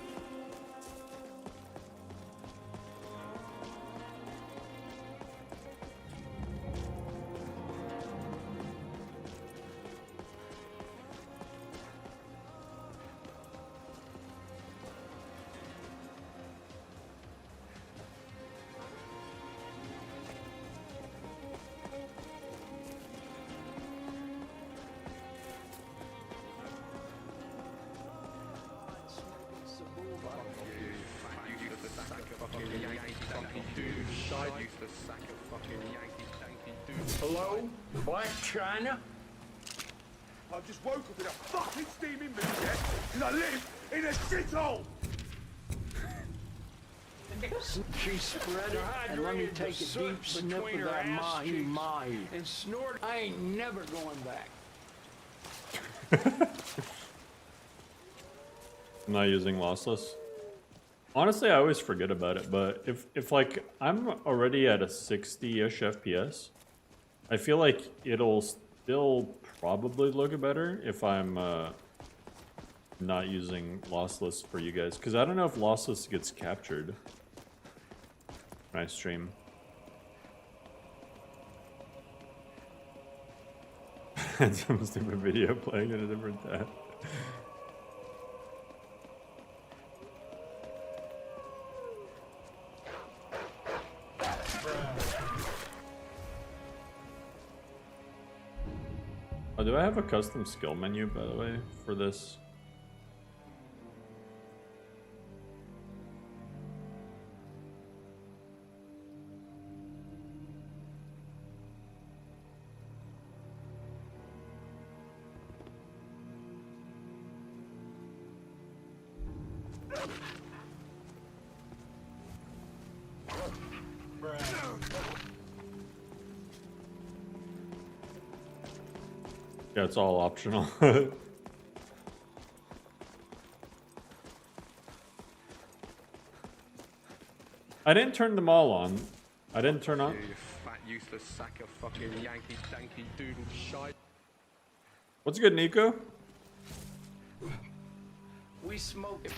Hello? Black China? I've just woke up in a fucking steaming mood, yeah? Because I live in a shithole! She spread it, and let me take a deep sniff of that mahi-mahi. And snort, I ain't never going back. I'm not using lossless. Honestly, I always forget about it, but if like I'm already at a 60-ish FPS, I feel like it'll still probably look better if I'm not using lossless for you guys, because I don't know if lossless gets captured when I stream. And some stupid video playing in a different tab. Oh, do I have a custom skill menu, by the way, for this? Yeah, it's all optional. I didn't turn them all on. I didn't turn on. You fat useless sack of fucking Yankee danky doodle shite. What's good, Nico? We smoke it.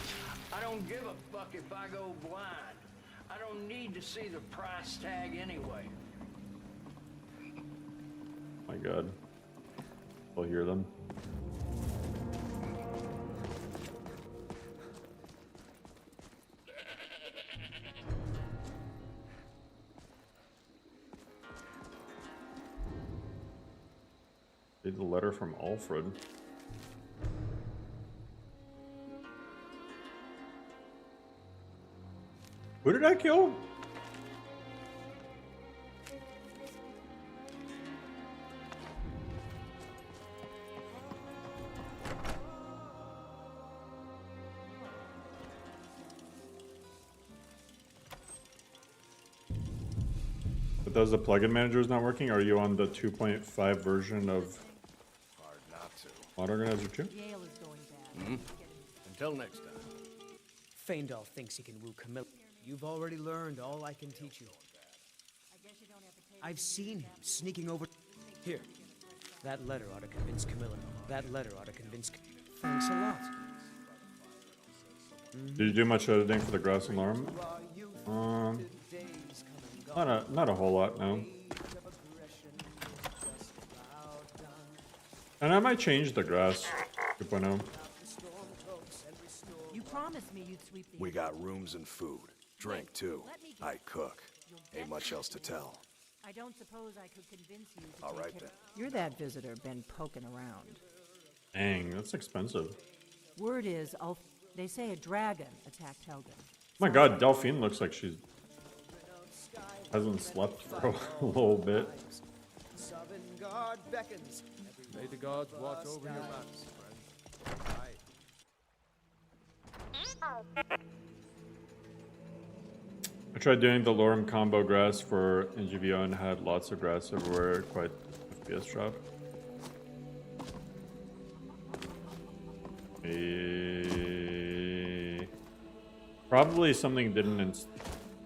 I don't give a fuck if I go blind. I don't need to see the price tag anyway. My God. I'll hear them. Read the letter from Alfred. Who did I kill? Bethesda plugin manager is not working. Are you on the 2.5 version of Hard not to. Mod Organizer 2? Jail is going bad. Until next time. Feindal thinks he can woo Camilla. You've already learned all I can teach you. I've seen him sneaking over. Here. That letter ought to convince Camilla. That letter ought to convince. Thanks a lot. Did you do much editing for the grass alarm? Not a whole lot, no. And I might change the grass 2.0. You promised me you'd sweep the. We got rooms and food. Drink, too. I cook. Ain't much else to tell. I don't suppose I could convince you to All take right, care- then. You're that visitor been poking around. Dang, that's expensive. Word is, They say a dragon attacked Helgen. My god, Delphine looks like she's hasn't slept for a little bit. God beckons. May the gods watch over your maps, friend. I tried doing the Lorem combo grass for NGVO and had lots of grass everywhere, quite FPS drop. Probably something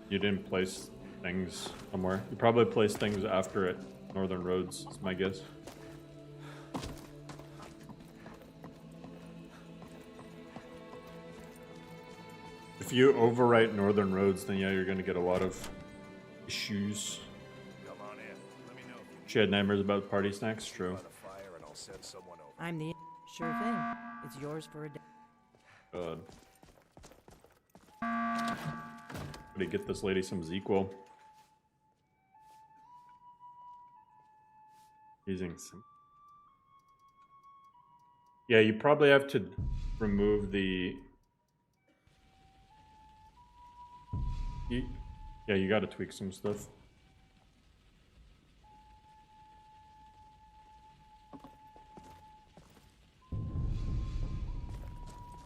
you didn't place things somewhere. You probably placed things after it. Northern Roads is my guess. If you overwrite Northern Roads, then yeah, you're gonna get a lot of issues. Come on in. Let me know. She had nightmares about party snacks, true. I'm the sure thing. It's yours for a day. God. Gotta get this lady some ZQL. Using some. Yeah, you probably have to remove the. Yeah, you gotta tweak some stuff.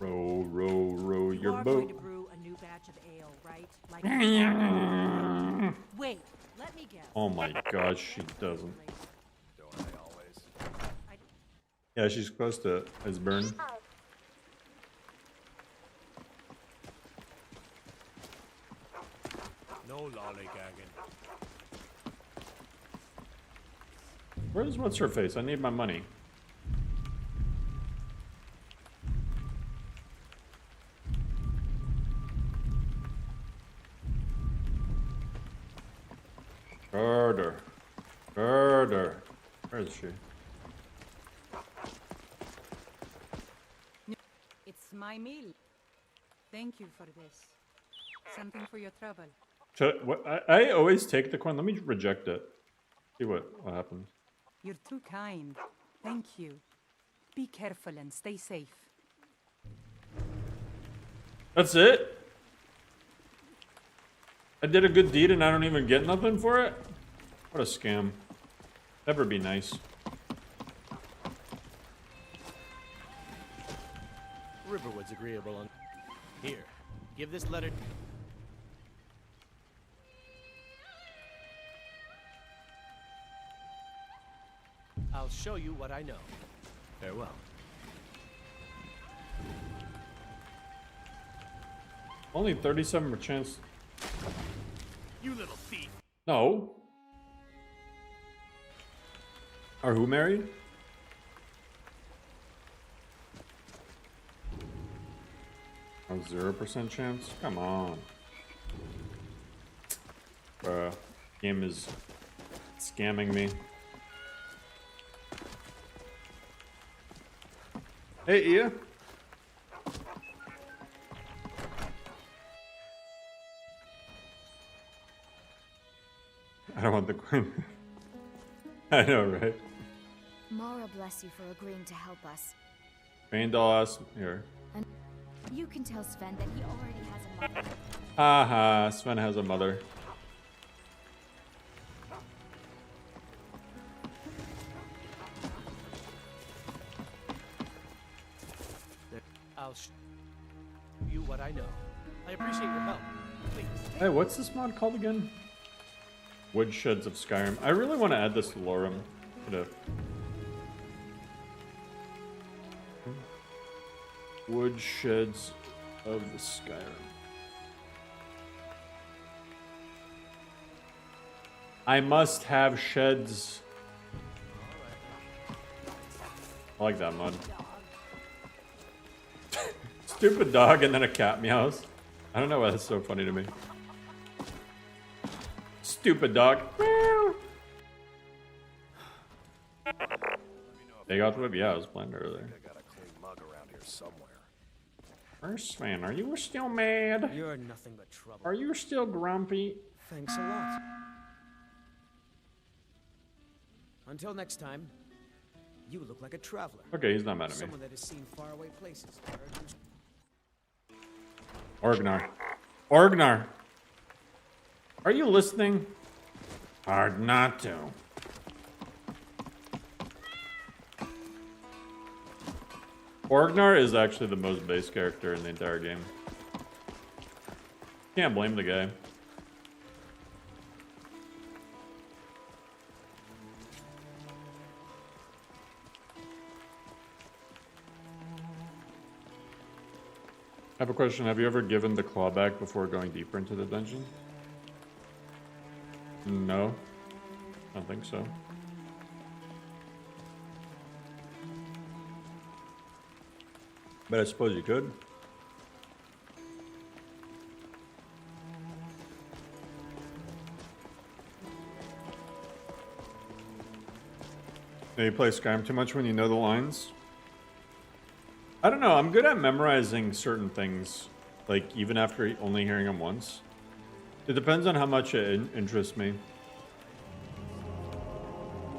Row your boat. Going to brew a new batch of ale, right? Like wait, let me guess. Oh my gosh, she doesn't. Don't I always? Yeah, she's close to Isburn. No lollygagging. Where's what's her face? I need my money. Murder. Murder. Where is she? It's my meal. Thank you for this. Something for your trouble. I always take the coin. Let me reject it. See what happens. You're too kind. Thank you. Be careful and stay safe. That's it? I did a good deed and I don't even get nothing for it? What a scam. Never be nice. Riverwood's agreeable on... Here, give this letter... I'll show you what I know. Farewell. Only 37% chance. You little thief. No. Are who married? A 0% chance? Come on. Bruh. Game is scamming me. Hey, Ia. I don't want the coin. I know, right? Mara bless you for agreeing to help us. Faendal asked here. And you can tell Sven that he already has a mother. Haha, Sven has a mother. I'll show you what I know. I appreciate your help. Please. Hey, what's this mod called again? Woodsheds of Skyrim. I really want to add this to Lorem. Woodsheds of the Skyrim. I must have sheds. I like that mod. Stupid dog and then a cat meows. I don't know why that's so funny to me. Stupid dog. They got the yeah, I was playing earlier. I got a clean mug around here somewhere. Where's Sven? Are you still mad? You're nothing but trouble. Are you still grumpy? Thanks a lot. Until next time, you look like a traveler. Okay, he's not mad at me. Someone that has seen faraway places. Orgnar. Orgnar! Are you listening? Hard not to. Orgnar is actually the most base character in the entire game. Can't blame the guy. I have a question. Have you ever given the claw back before going deeper into the dungeon? No. I don't think so. But I suppose you could. Do you play Skyrim too much when you know the lines? I don't know. I'm good at memorizing certain things, like even after only hearing them once. It depends on how much it interests me.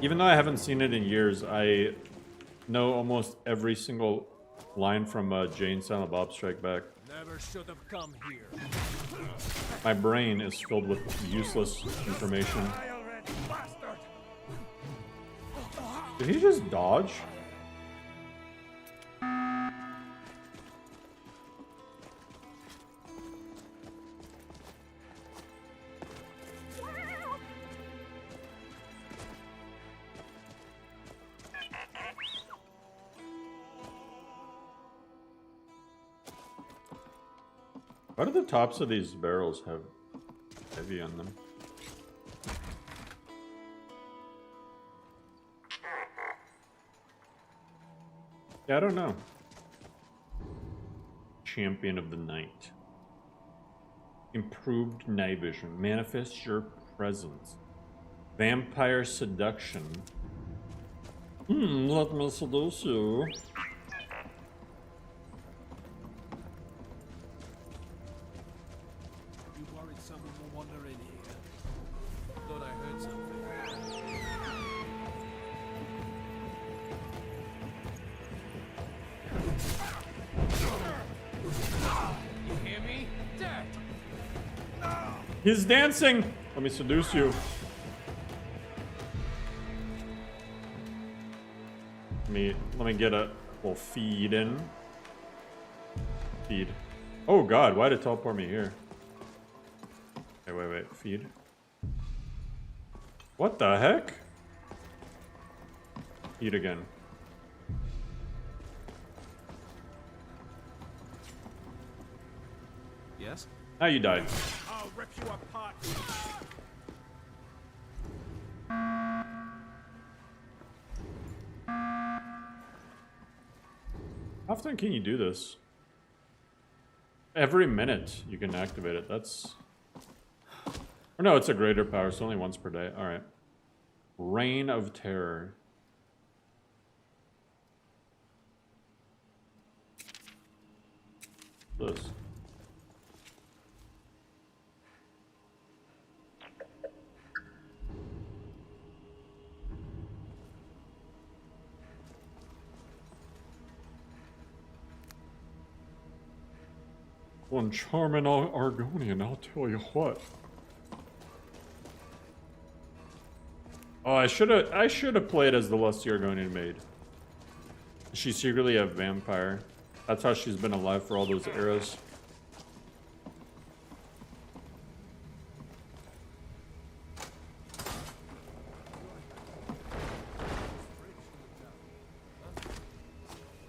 Even though I haven't seen it in years, I know almost every single line from Jay and Silent Bob Strike Back. Never should have come here. My brain is filled with useless information. Did he just dodge? Why do the tops of these barrels have heavy on them? Yeah, I don't know. Champion of the Night. Improved night vision. Manifest your presence. Vampire seduction. Let me seduce you. He's dancing! Let me seduce you. Let me get a little feed in. Feed. Oh god, why'd it teleport me here? Okay, wait. Feed. What the heck? Feed again. Yes? Now you died. I'll rip you apart. How often can you do this? Every minute you can activate it. That's... Or no, it's a greater power, so only once per day. Alright. Reign of Terror. This. One charming Argonian, I'll tell you what. Oh, I should have played as the lusty Argonian maid. She's secretly a vampire. That's how she's been alive for all those eras.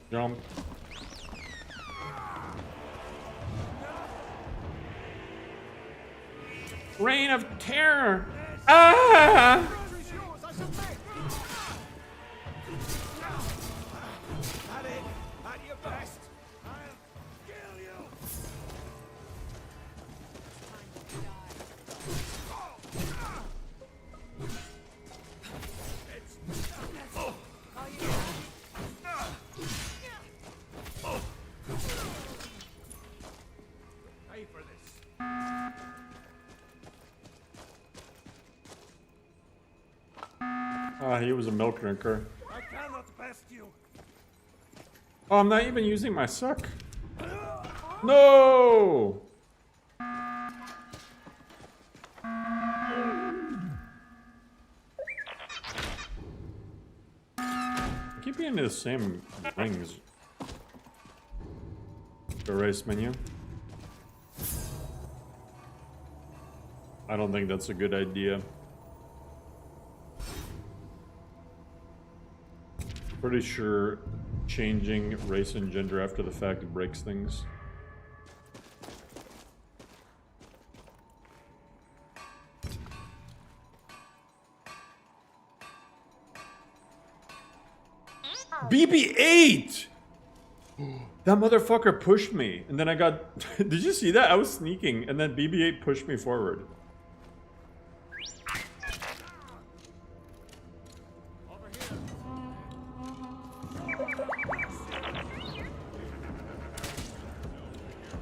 Jump. Reign of Terror! Ah! He was a milk drinker. I cannot best you. Oh, I'm not even using my suck. No! keep getting the same rings. The race menu. I don't think that's a good idea. Pretty sure changing race and gender after the fact breaks things. BB-8! That motherfucker pushed me, and then I got... Did you see that? I was sneaking, and then BB-8 pushed me forward.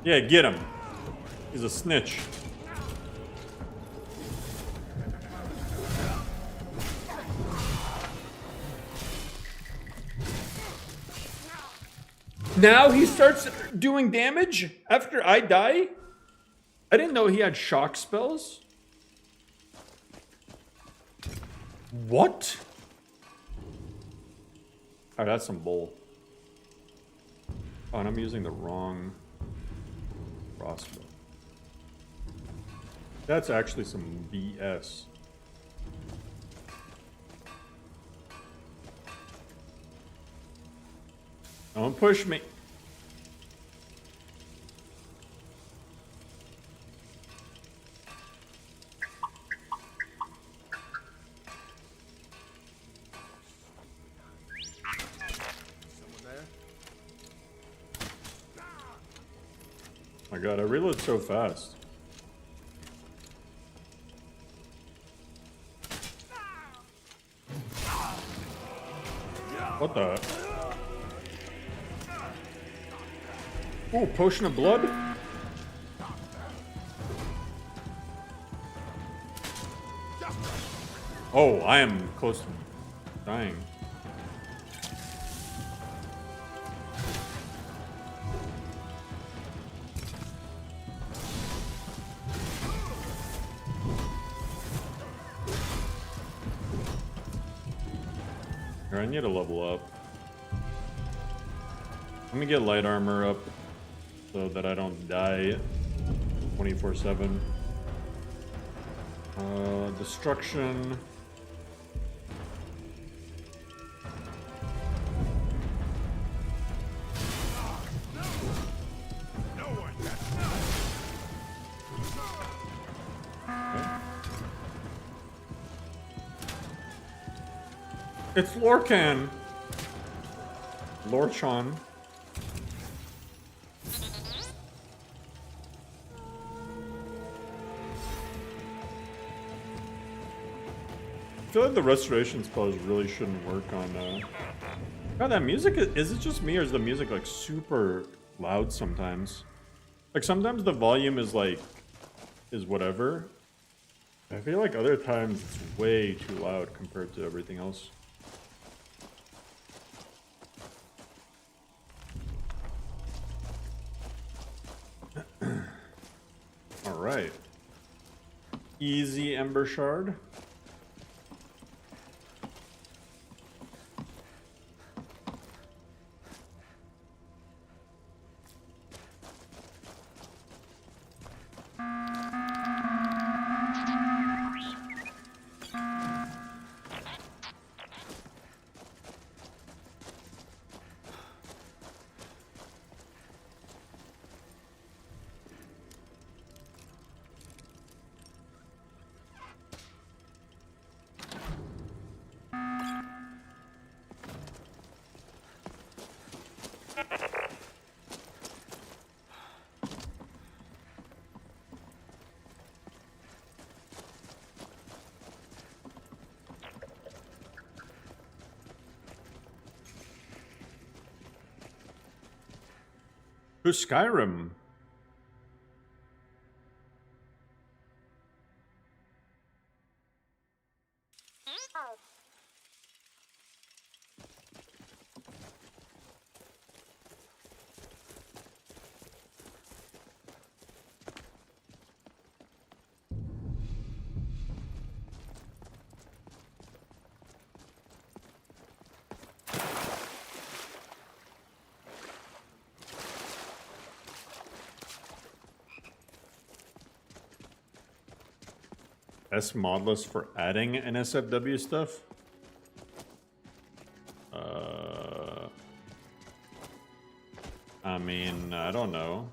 Yeah, get him. He's a snitch. Now he starts doing damage after I die? I didn't know he had shock spells. What? Oh, that's some bull. Oh, and I'm using the wrong crossbow. That's actually some BS. Don't push me. Oh my god, I reload so fast. What the? Ooh, potion of blood? Oh, I am close to dying. Here, I need to level up. Let me get light armor up so that I don't die 24/7. Destruction. It's Lorcan. Lorchan. I feel like the restoration spells really shouldn't work on, God, that music, is it just me or is the music like super loud sometimes? Like sometimes the volume is like, is whatever. I feel like other times it's way too loud compared to everything else. All right. Easy Ember Shard. Who's Skyrim? Modlist for adding NSFW stuff? I mean, I don't know.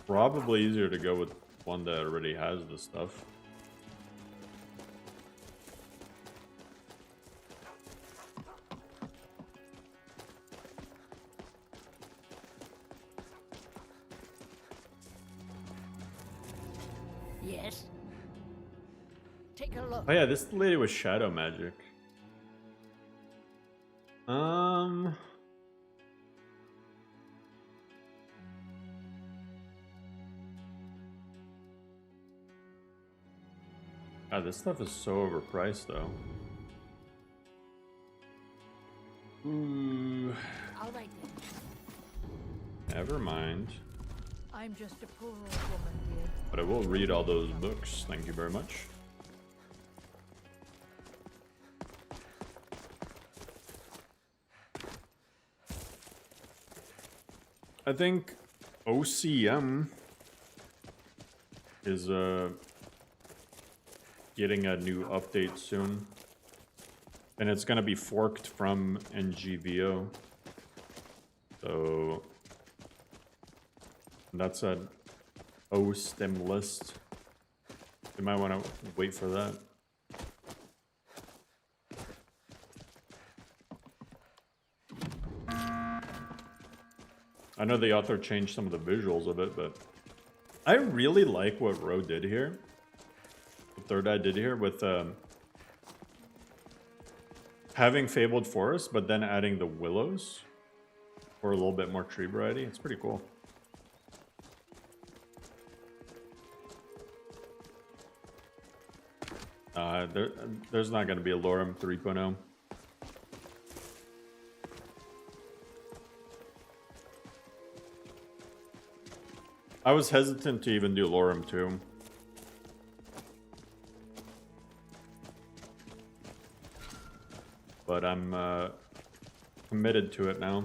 Probably easier to go with one that already has the stuff. Yes. Take a look. Oh yeah, this lady was shadow magic. God, this stuff is so overpriced though. Ooh. All right then. Never mind. I'm just a poor old woman, dear. But I will read all those books. Thank you very much. I think OCM is getting a new update soon. And it's going to be forked from NGVO. So that's an OSTEM list. You might want to wait for that. I know the author changed some of the visuals of it, but I really like what Ro did here. What Third Eye did here with having Fabled Forest, but then adding the willows for a little bit more tree variety. It's pretty cool. There's not going to be a Lorem 3.0. I was hesitant to even do Lorem 2. But I'm committed to it now.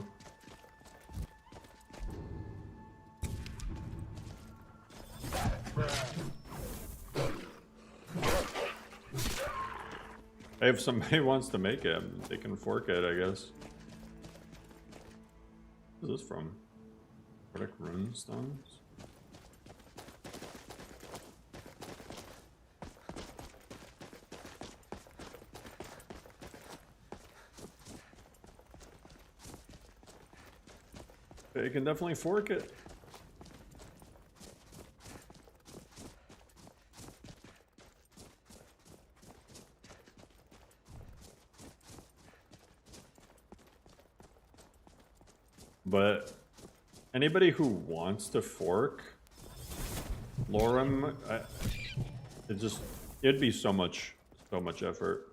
Hey, if somebody wants to make it, they can fork it, I guess. Where's this from? Nordic Runestones? You can definitely fork it. But anybody who wants to fork Lorem, it'd be so much effort.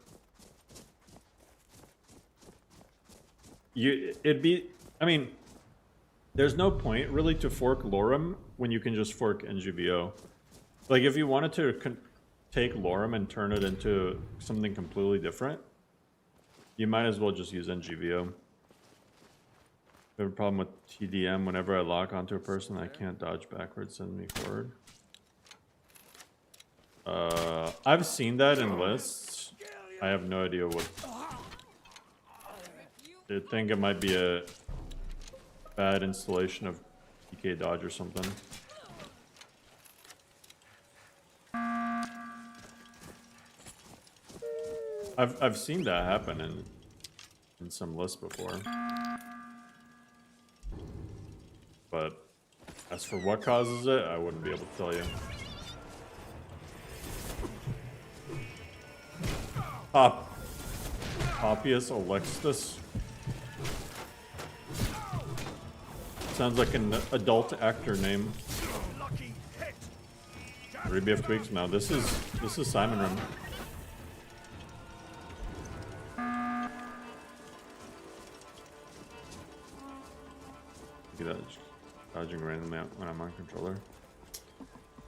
I mean, there's no point really to fork Lorem when you can just fork NGVO. Like if you wanted to take Lorem and turn it into something completely different, you might as well just use NGVO. I have a problem with TDM. Whenever I lock onto a person, I can't dodge backwards, send me forward. I've seen that in lists. I have no idea what. I think it might be a bad installation of PK dodge or something. I've seen that happen in some lists before. But as for what causes it, I wouldn't be able to tell you. Poppius Alexis. Sounds like an adult actor name. 3BF tweaks. No, this is Simon Rim. Look at that, dodging randomly when I'm on controller.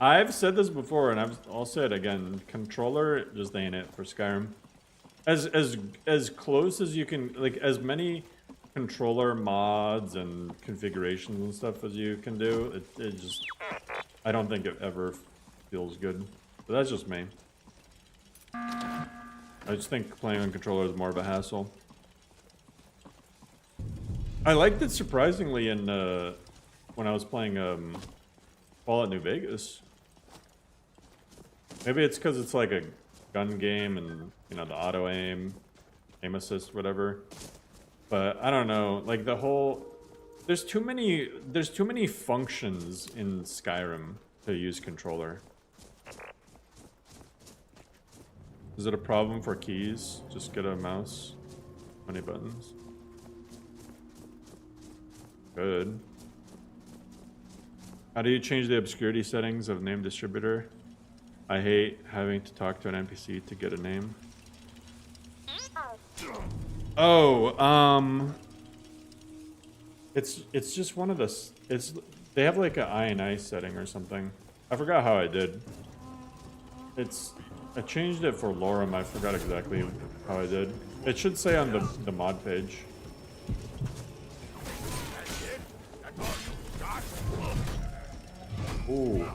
I've said this before, and I'll say it again. Controller just ain't it for Skyrim. As close as you can, like as many controller mods and configurations and stuff as you can do, it just I don't think it ever feels good. But that's just me. I just think playing on controller is more of a hassle. I liked it surprisingly in when I was playing Fallout New Vegas. Maybe it's because it's like a gun game and, you know, the auto aim assist, whatever. But I don't know, like the whole there's too many functions in Skyrim to use controller. Is it a problem for keys? Just get a mouse. 20 buttons. Good. How do you change the obscurity settings of name distributor? I hate having to talk to an NPC to get a name. Oh, it's just one of the they have like an I setting or something. I forgot how I did. I changed it for Lorem. I forgot exactly how I did. It should say on the mod page. Ooh.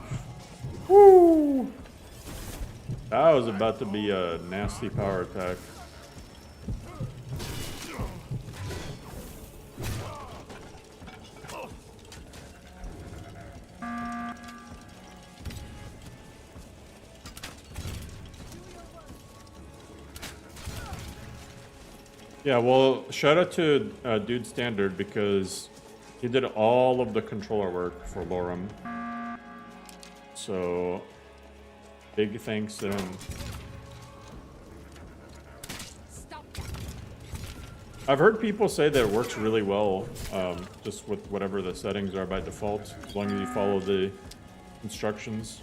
Woo! That was about to be a nasty power attack. Yeah, well, shout out to Dude Standard because he did all of the controller work for Lorem. So, big thanks to him. I've heard people say that it works really well, just with whatever the settings are by default, as long as you follow the instructions.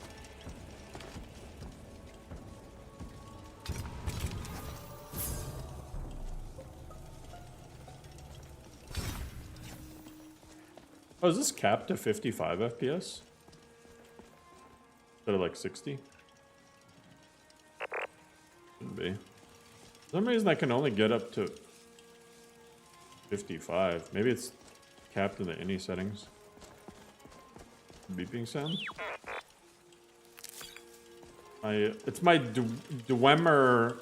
Oh, is this capped to 55 FPS? Instead of like 60? Shouldn't be. For some reason I can only get up to 55. Maybe it's capped in the any settings. Beeping sound? It's my Dwemer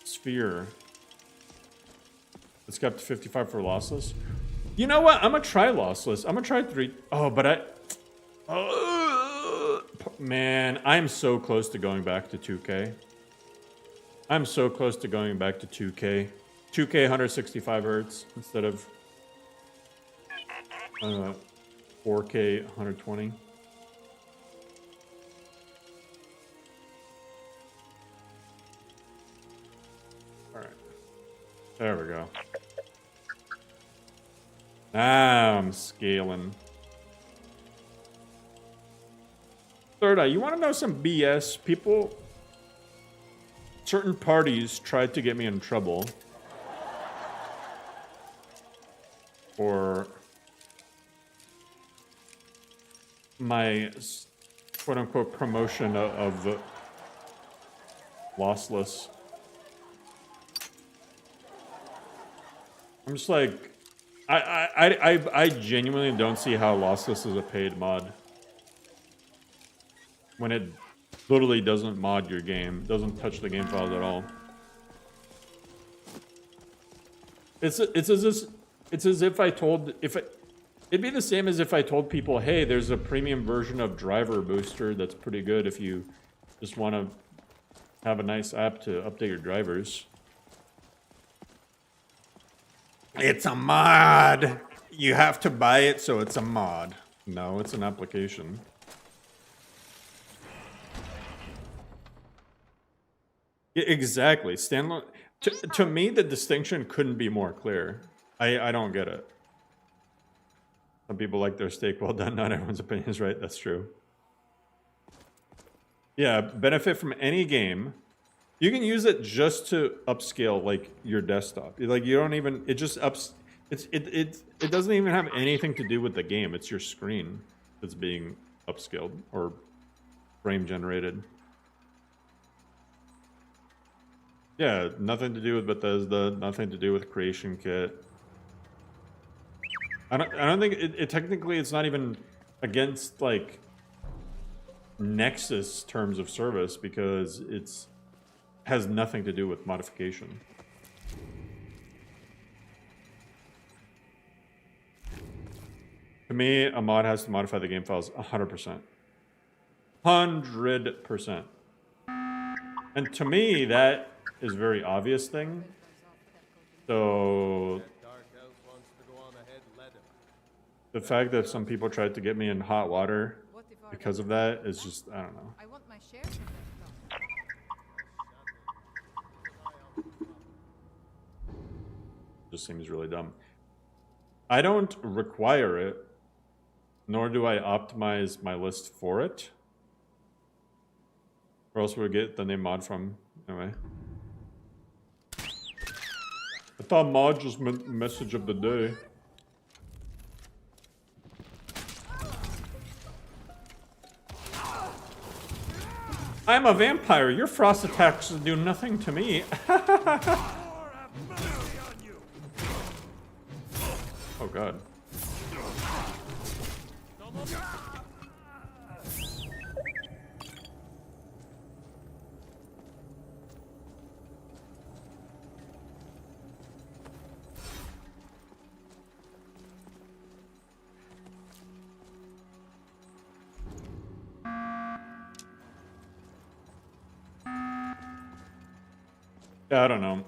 sphere. It's capped to 55 for lossless. You know what? I'm gonna try lossless. I'm gonna try 3. Oh, but man, I'm so close to going back to 2K. I'm so close to going back to 2K. 2K 165 hertz instead of 4K 120. All right, there we go. Now I'm scaling. Third Eye, you want to know some BS? Certain parties tried to get me in trouble for my quote-unquote promotion of lossless. I'm just like, I genuinely don't see how lossless is a paid mod. When it literally doesn't mod your game, doesn't touch the game files at all. It's as if I told it'd be the same as if I told people, hey, there's a premium version of Driver Booster that's pretty good if you just want to have a nice app to update your drivers. It's a mod. You have to buy it, so it's a mod. No, it's an application. Yeah, exactly. Standalone. To me, the distinction couldn't be more clear. I don't get it. Some people like their steak well done. Not everyone's opinion is right. That's true. Yeah, benefit from any game. You can use it just to upscale like your desktop. Like you don't even. It just ups. It doesn't even have anything to do with the game. It's your screen that's being upscaled or frame generated. Yeah, nothing to do with Bethesda. Nothing to do with Creation Kit. I don't think it technically it's not even against like Nexus terms of service because it's has nothing to do with modification. To me, a mod has to modify the game files 100%. 100%. And to me, that is a very obvious thing. So the fact that some people tried to get me in hot water because of that is just, I don't know. I want my share. Just seems really dumb. I don't require it, nor do I optimize my list for it. Or else we would get the name mod from, anyway. I thought mod just meant message of the day. I'm a vampire. Your frost attacks do nothing to me. Oh god. I don't know.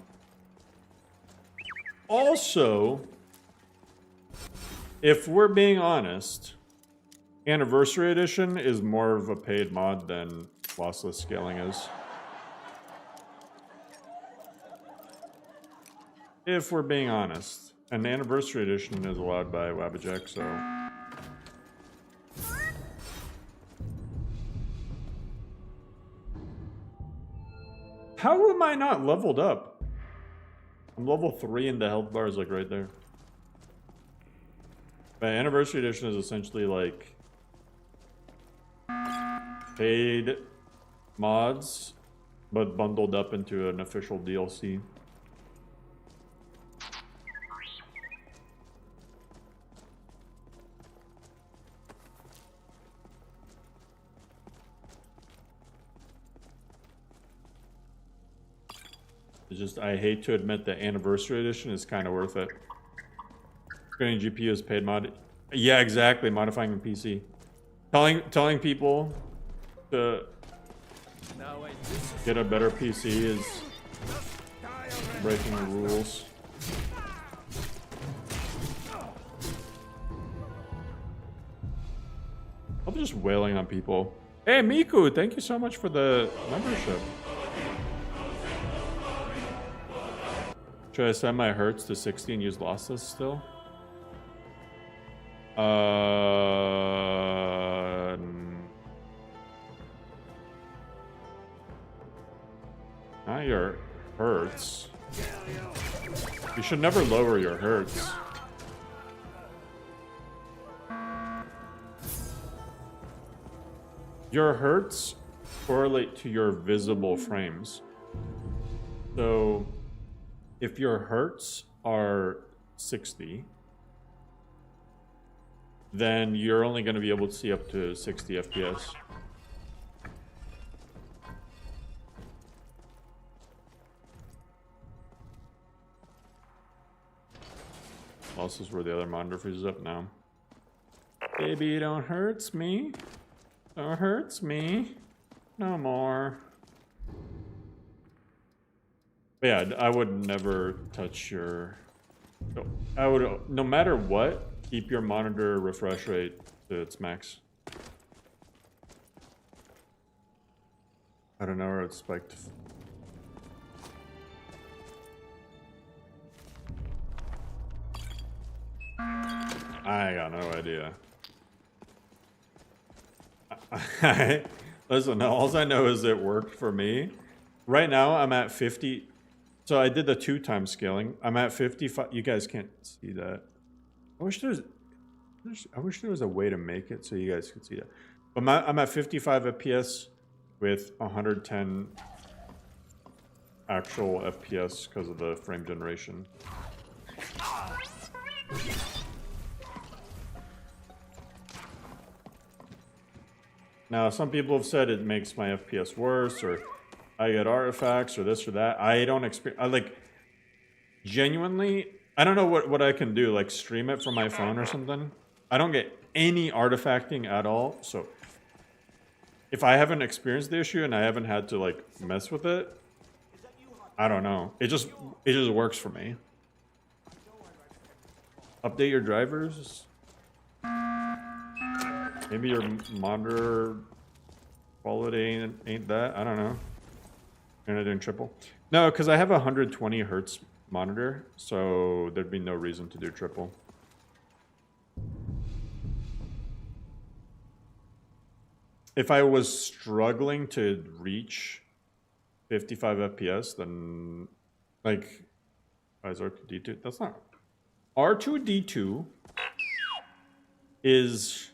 Also, if we're being honest, Anniversary Edition is more of a paid mod than lossless scaling is. If we're being honest. And Anniversary Edition is allowed by Wabbajack, so... How am I not leveled up? I'm level 3 and the health bar is like right there. But Anniversary Edition is essentially like paid mods, but bundled up into an official DLC. It's just, I hate to admit that Anniversary Edition is kind of worth it. Getting GPU is paid mod. Yeah, exactly. Modifying the PC. Telling people to get a better PC is breaking the rules. I'm just wailing on people. Hey, Miku, thank you so much for the membership. Should I send my hertz to 60 and use lossless still? Not your hertz. You should never lower your hertz. Your hertz correlate to your visible frames. So if your hertz are 60, then you're only going to be able to see up to 60 FPS. Also, is where the other monitor freezes up now. Baby, don't hurts me. Don't hurts me. No more. But yeah, I would never touch your... I would, no matter what, keep your monitor refresh rate to its max. I don't know where it spiked. I got no idea. Listen, all I know is it worked for me. Right now, I'm at 50. So I did the 2x scaling. I'm at 55. You guys can't see that. I wish there was a way to make it so you guys could see that. But I'm at 55 FPS with 110 actual FPS because of the frame generation. Now, some people have said it makes my FPS worse, or I get artifacts, or this or that. I don't experience... I like... Genuinely, I don't know what I can do, like stream it from my phone or something. I don't get any artifacting at all, so... If I haven't experienced the issue and I haven't had to, like, mess with it, I don't know. It just works for me. Update your drivers? Maybe your monitor quality ain't that? I don't know. You're not doing triple? No, because I have a 120 hertz monitor, so there'd be no reason to do triple. If I was struggling to reach 55 FPS, then like, why is R2D2? That's not. R2D2 is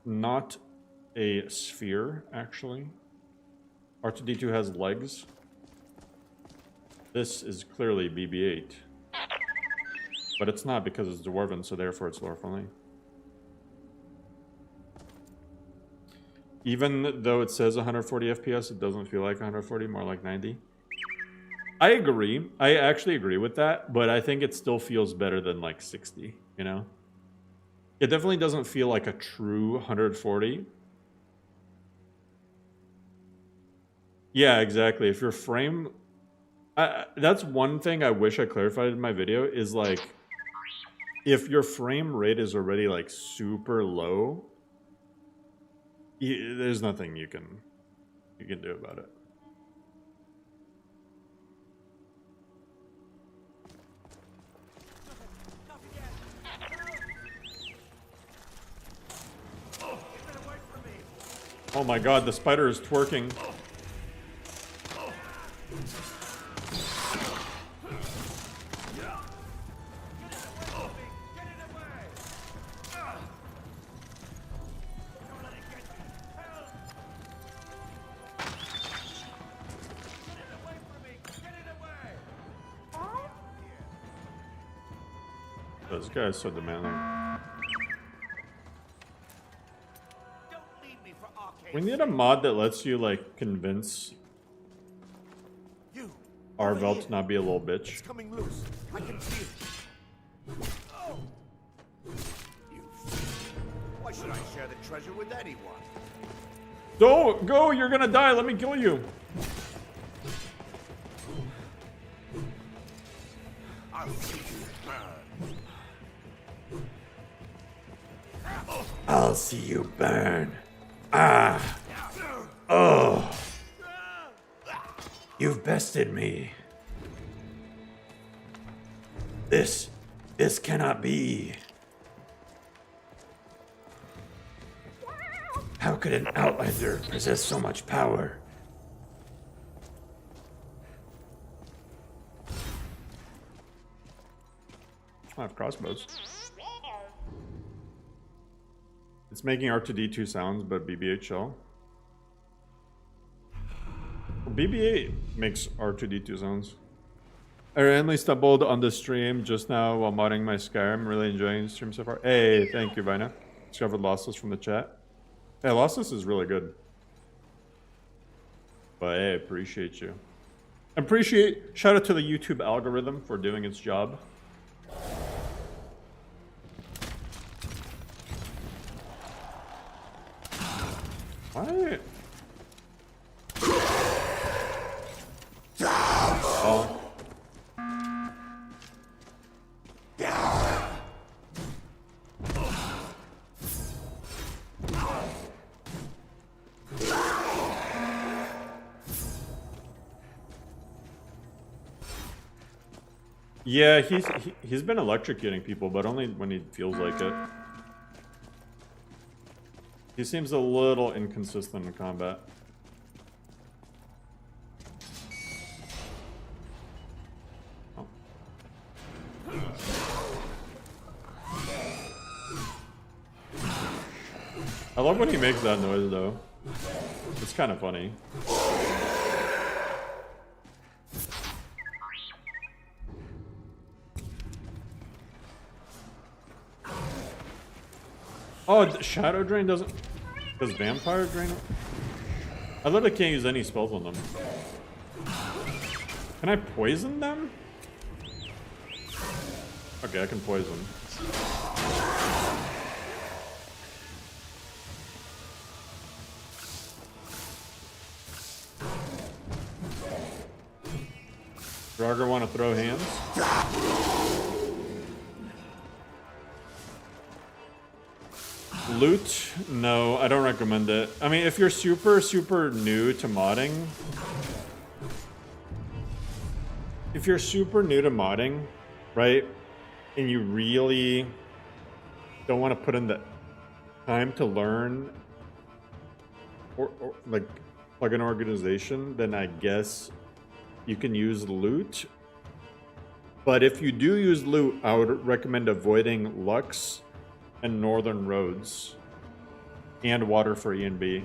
not a sphere, actually. R2D2 has legs. This is clearly BB-8. But it's not because it's Dwarven, so therefore it's lore friendly. Even though it says 140 FPS, it doesn't feel like 140, more like 90. I agree. I actually agree with that, but I think it still feels better than like 60, you know? It definitely doesn't feel like a true 140. Yeah, exactly. If your frame... that's one thing I wish I clarified in my video, is like, if your frame rate is already like super low, there's nothing you can do about it. Oh my god, the spider is twerking. This guy is so demanding. We need a mod that lets you, like, convince Arvel to not be a little bitch. It's coming loose. I can feel it. Oh. Why should I share the treasure with anyone? Don't go! You're gonna die! Let me kill you! I'll see you burn. I'll see you burn. Ah! Oh! You've bested me. This cannot be. How could an outlander possess so much power? I have crossbows. It's making R2D2 sounds, but BB-8 shell. BB-8 makes R2D2 sounds. I randomly stumbled on the stream just now while modding my Skyrim. Really enjoying the stream so far. Hey, thank you, Vina. Discovered Lossless from the chat. Hey, Lossless is really good. But hey, appreciate you. Shout out to the YouTube algorithm for doing its job. Why? Oh. Yeah, he's been electrocuting people, but only when he feels like it. He seems a little inconsistent in combat. Oh. I love when he makes that noise, though. It's kind of funny. Oh, Shadow Drain doesn't... Does Vampire Drain... I literally can't use any spells on them. Can I poison them? Okay, I can poison. Draugr want to throw hands? Loot? No, I don't recommend it. I mean, if you're super new to modding... If you're super new to modding, right? And you really don't want to put in the time to learn or like an organization, then I guess you can use loot. But if you do use loot, I would recommend avoiding Lux and Northern Roads and Water for E and B,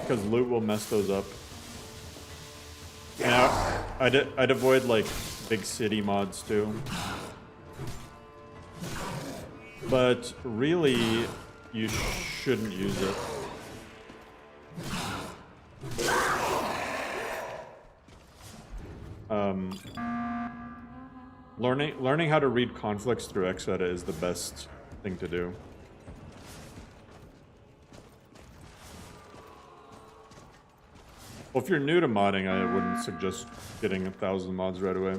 because loot will mess those up. And I'd avoid like big city mods too. But really, you shouldn't use it. Learning how to read conflicts through Exeta is the best thing to do. Well, if you're new to modding, I wouldn't suggest getting 1,000 mods right away.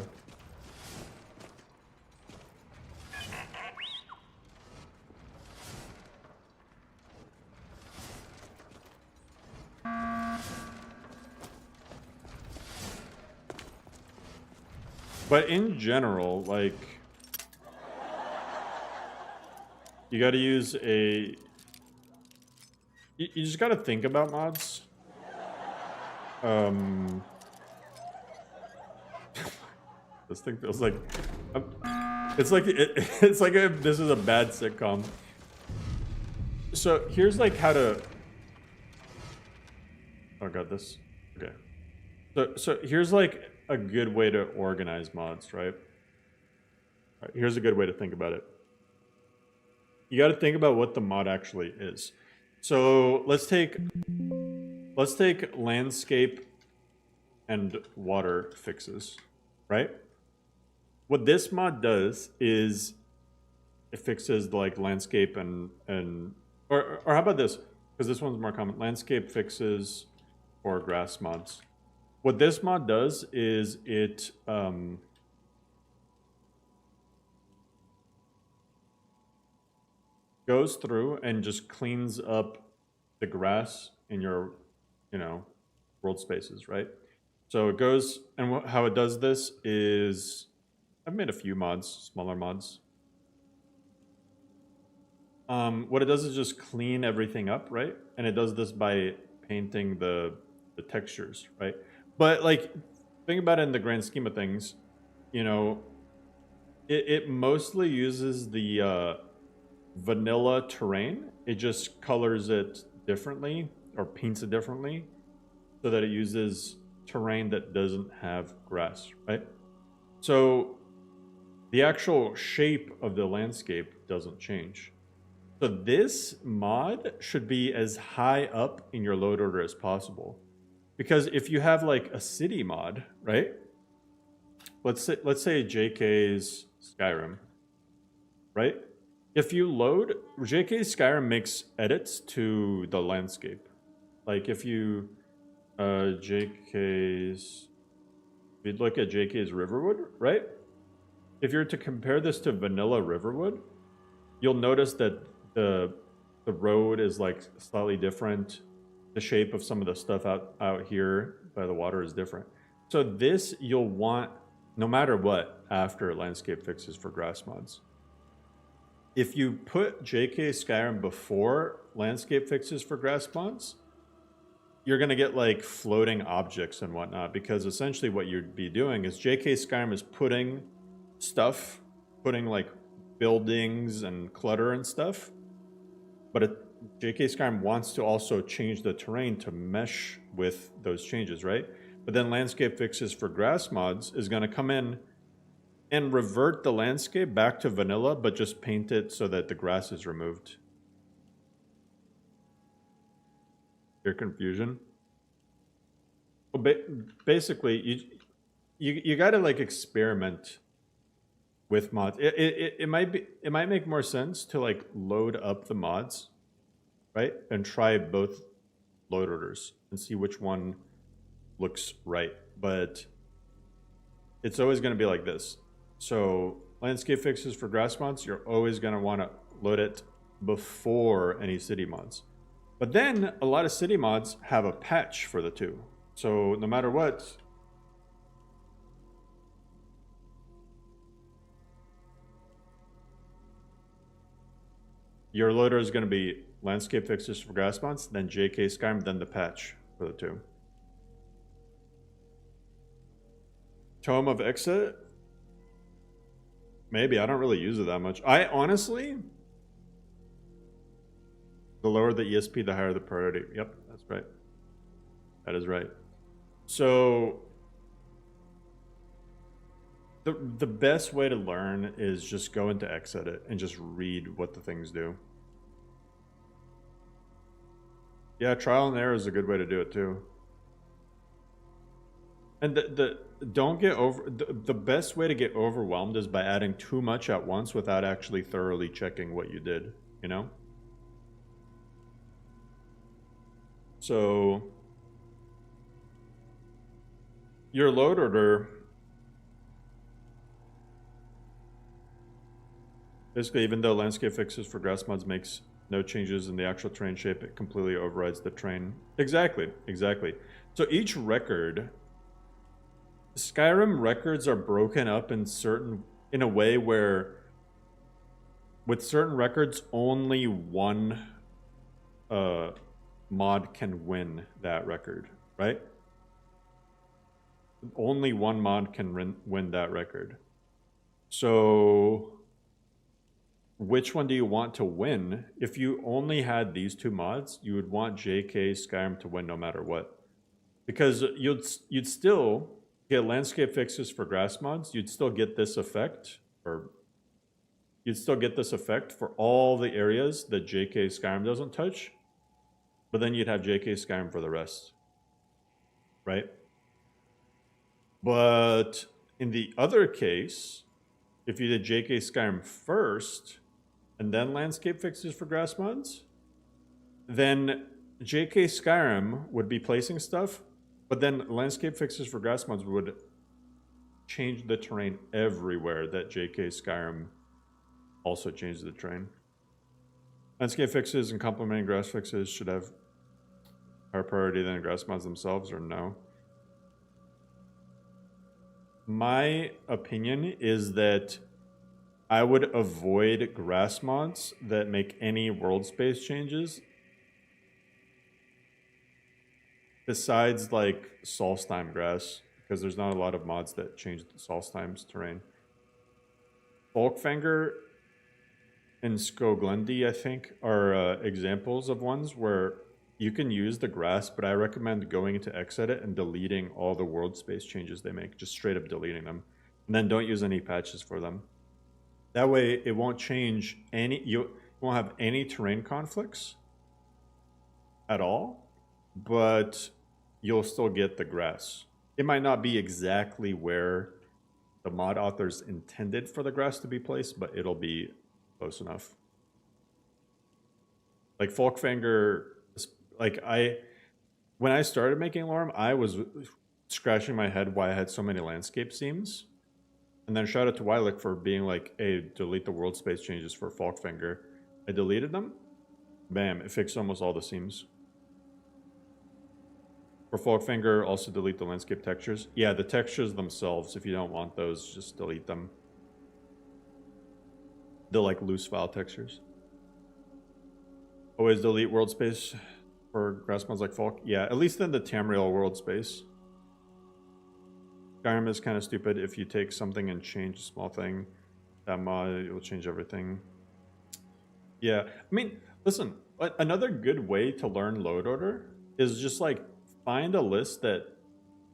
But in general, like, you gotta use a... You just gotta think about mods. This thing feels like... It's like this is a bad sitcom. So here's like how to... Oh god, this... Okay. So here's like a good way to organize mods, right? All right, here's a good way to think about it. You got to think about what the mod actually is. So let's take landscape and water fixes, right? What this mod does is it fixes like landscape or how about this? Because this one's more common. Landscape fixes for grass mods. What this mod does is it goes through and just cleans up the grass in your, world spaces, right? So it goes, and how it does this is, I've made a few mods, smaller mods. What it does is just clean everything up, right? And it does this by painting the textures, right? But like, think about it in the grand scheme of things, it mostly uses the vanilla terrain. It just colors it differently or paints it differently so that it uses terrain that doesn't have grass, right? So the actual shape of the landscape doesn't change. So this mod should be as high up in your load order as possible. Because if you have like a city mod, right? Let's say JK's Skyrim, right? If you load, JK's Skyrim makes edits to the landscape. Like if you, if you look at JK's Riverwood, right? If you're to compare this to vanilla Riverwood, you'll notice that the road is like slightly different. The shape of some of the stuff out here by the water is different. So this you'll want no matter what after landscape fixes for grass mods. If you put JK Skyrim before landscape fixes for grass mods, you're going to get like floating objects and whatnot, because essentially what you'd be doing is JK Skyrim is putting like buildings and clutter and stuff, but JK Skyrim wants to also change the terrain to mesh with those changes, right? But then landscape fixes for grass mods is going to come in and revert the landscape back to vanilla, but just paint it so that the grass is removed. your confusion. Well, basically, you got to like experiment with mods. It might make more sense to like load up the mods, right, and try both load orders and see which one looks right. But it's always going to be like this. So landscape fixes for grass mods, you're always going to want to load it before any city mods. But then a lot of city mods have a patch for the two. So no matter what, your loader is going to be landscape fixes for grass mods, then JK Skyrim, then the patch for the two. Tome of Exit? Maybe. I don't really use it that much. I honestly... The lower the ESP, the higher the priority. Yep, that's right. That is right. So... The best way to learn is just go into Exit and just read what the things do. Yeah, trial and error is a good way to do it too. And don't get over the best way to get overwhelmed is by adding too much at once without actually thoroughly checking what you did, you know? So your load order, basically, even though landscape fixes for grass mods makes no changes in the actual terrain shape, it completely overrides the terrain. Exactly. So each record, Skyrim records are broken up in a way where with certain records only one mod can win that record, right? Only one mod can win that record. So which one do you want to win? If you only had these two mods, you would want JK Skyrim to win no matter what. Because you'd still get landscape fixes for grass mods, you'd still get this effect, or you'd still get this effect for all the areas that JK Skyrim doesn't touch, but then you'd have JK Skyrim for the rest, right? But in the other case, if you did JK Skyrim first, and then landscape fixes for grass mods, then JK Skyrim would be placing stuff, but then landscape fixes for grass mods would change the terrain everywhere that JK Skyrim also changes the terrain. Landscape fixes and complementing grass fixes should have higher priority than grass mods themselves, or no? My opinion is that I would avoid grass mods that make any world space changes besides like Solstheim grass, because there's not a lot of mods that change Solstheim's terrain. Folkfanger and Skoglendi, I think, are examples of ones where you can use the grass, but I recommend going into Xedit and deleting all the world space changes they make, just straight up deleting them. And then don't use any patches for them. That way it won't change any, you won't have any terrain conflicts at all, but you'll still get the grass. It might not be exactly where the mod authors intended for the grass to be placed, but it'll be close enough. Like Folkfanger, like when I started making Lorem, I was scratching my head why I had so many landscape seams. And then shout out to Wylick for being like, hey, delete the world space changes for Folkfanger. I deleted them. Bam, it fixed almost all the seams. For Folkfanger, also delete the landscape textures. Yeah, the textures themselves, if you don't want those, just delete them. The like loose file textures. Always delete world space for grass mods like Folk. Yeah, at least in the Tamriel world space. Skyrim is kind of stupid. If you take something and change a small thing, that mod, it will change everything. Yeah, I mean, listen, another good way to learn load order is just like find a list that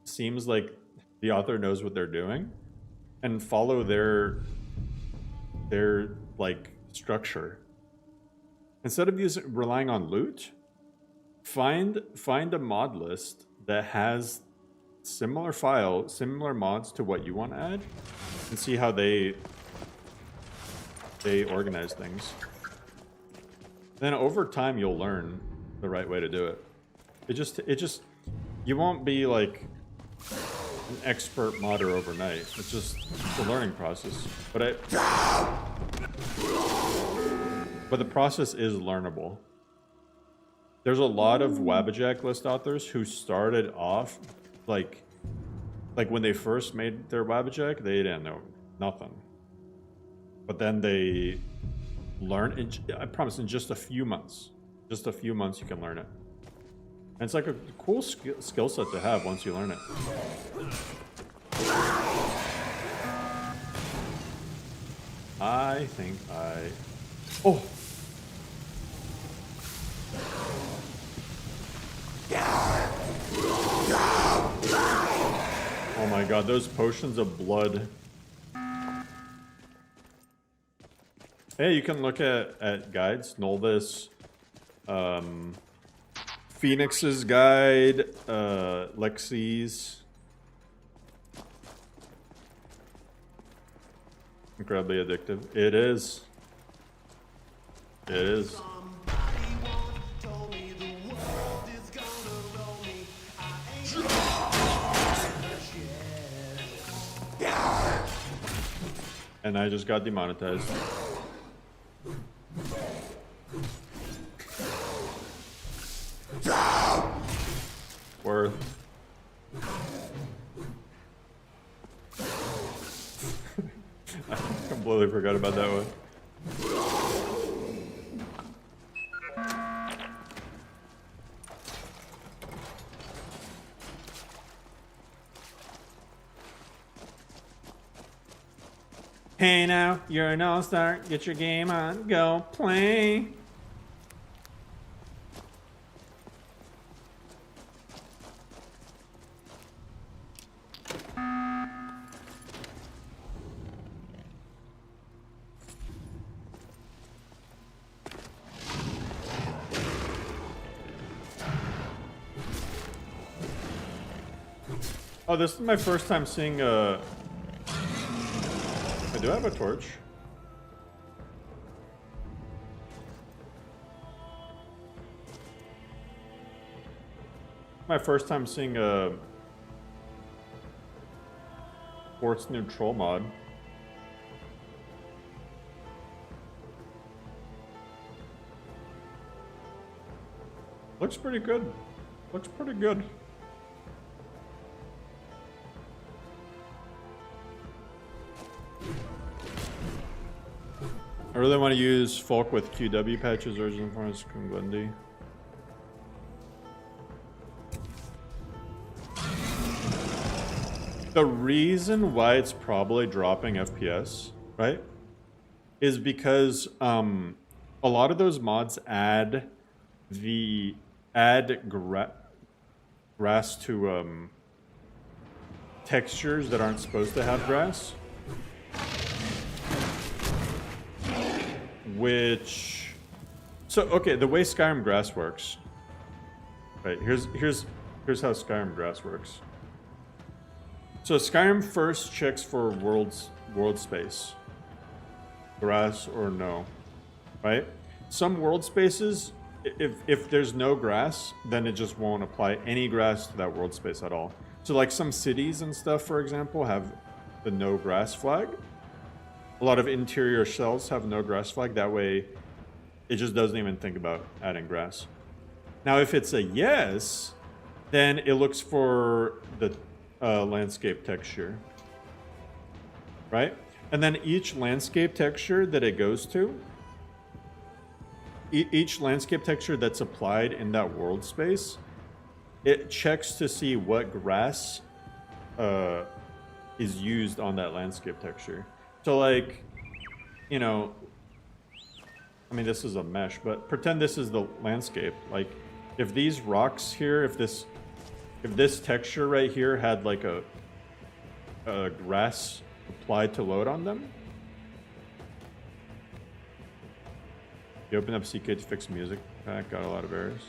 seems like the author knows what they're doing and follow their like structure. Instead of relying on loot, find a mod list that has similar mods to what you want to add, and see how they organize things. Then over time you'll learn the right way to do it. It just you won't be like an expert modder overnight. It's just a learning process. But the process is learnable. There's a lot of Wabbajack list authors who started off like when they first made their Wabbajack, they didn't know nothing. But then they learn. I promise, in just a few months you can learn it. And it's like a cool skill set to have once you learn it. I think oh. Oh my god, those potions of blood. Hey, you can look at guides. Nolvis, Phoenix's guide, Lexi's. Incredibly addictive. It is. It is. And I just got demonetized. Worth. I completely forgot about that one. Hey now, you're an all-star. Get your game on. Go play. Oh, this is my first time seeing I do have a torch. My first time seeing a Fort's new troll mod. Looks pretty good. Looks pretty good. I really want to use Folk with QW patches, Origin Forest, Glendy. The reason why it's probably dropping FPS, right, is because a lot of those mods add grass to textures that aren't supposed to have grass. Okay, the way Skyrim grass works. Right, here's how Skyrim grass works. So Skyrim first checks for world space. Grass or no. Right? Some world spaces, if there's no grass, then it just won't apply any grass to that world space at all. So like some cities and stuff, for example, have the no grass flag. A lot of interior shells have no grass flag. That way, it just doesn't even think about adding grass. Now, if it's a yes, then it looks for the landscape texture. Right? And then each landscape texture that it goes to, each landscape texture that's applied in that world space, it checks to see what grass is used on that landscape texture. So like, you know, I mean, this is a mesh, but pretend this is the landscape. Like, if these rocks here, if this texture right here had like a grass applied to load on them. You open up CK to fix music pack, got a lot of errors.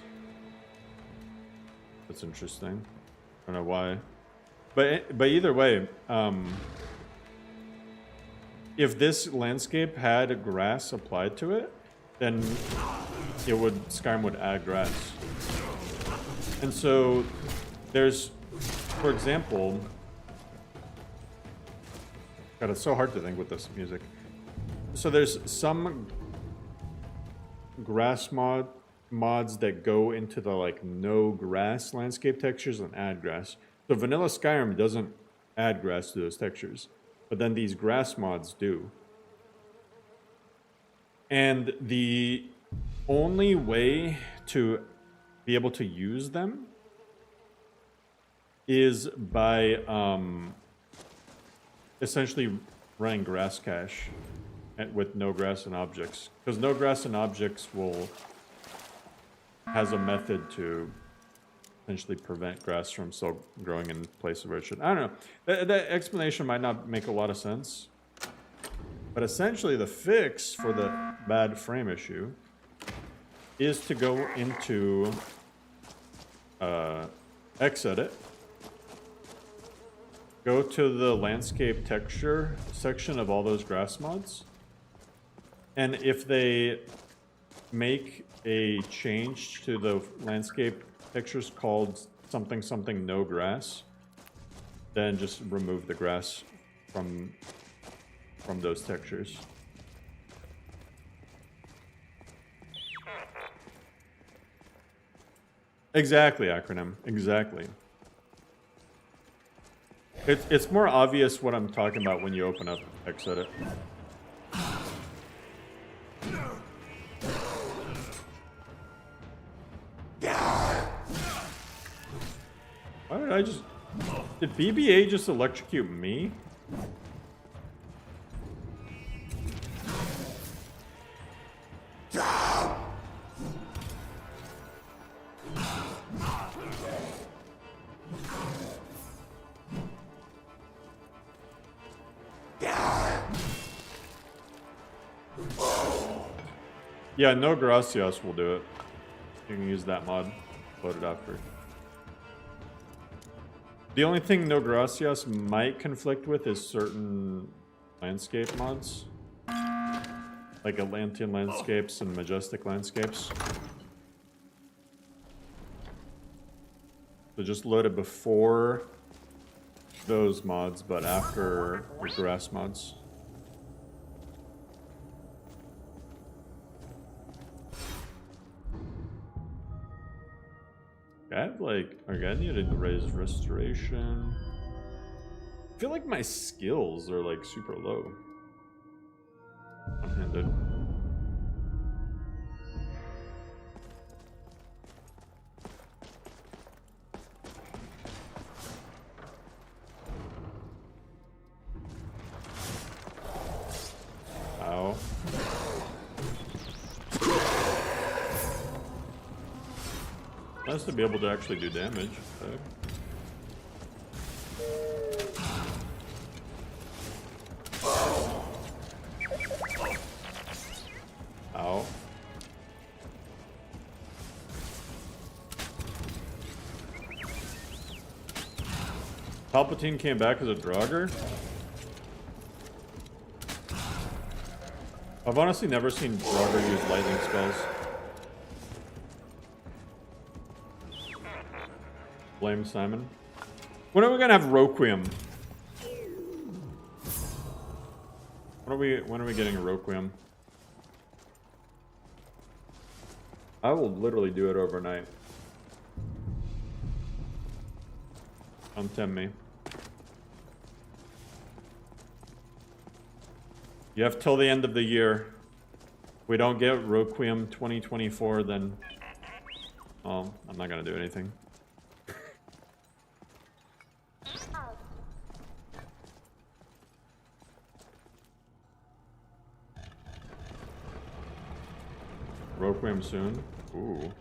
That's interesting. I don't know why. But either way, if this landscape had grass applied to it, then Skyrim would add grass. And so there's, for example, God, it's so hard to think with this music. So there's some grass mods that go into the like no grass landscape textures and add grass. So vanilla Skyrim doesn't add grass to those textures, but then these grass mods do. And the only way to be able to use them is by essentially running grass cache with no grass and objects, because no grass and objects has a method to essentially prevent grass from still growing in place where it should. I don't know. That explanation might not make a lot of sense, but essentially the fix for the bad frame issue is to go into Xedit, go to the landscape texture section of all those grass mods, and if they make a change to the landscape textures called something something no grass, then just remove the grass from those textures. Exactly, acronym. Exactly. It's more obvious what I'm talking about when you open up Xedit. Why did I just... Did BBA just electrocute me? Yeah, no gracias will do it. You can use that mod. Load it after. The only thing no gracias might conflict with is certain landscape mods. Like Atlantean landscapes and majestic landscapes. So just load it before those mods, but after the grass mods. I have like, okay, I needed to raise restoration. I feel like my skills are like super low. One-handed. Ow. Nice to be able to actually do damage. Okay. Ow. Palpatine came back as a Draugr? I've honestly never seen Draugr use lightning spells. Blame Simon. When are we gonna have Requiem? When are we getting a Requiem? I will literally do it overnight. Don't tempt me. You have till the end of the year. If we don't get Requiem 2024, then... well, I'm not gonna do anything. Requiem soon. Ooh.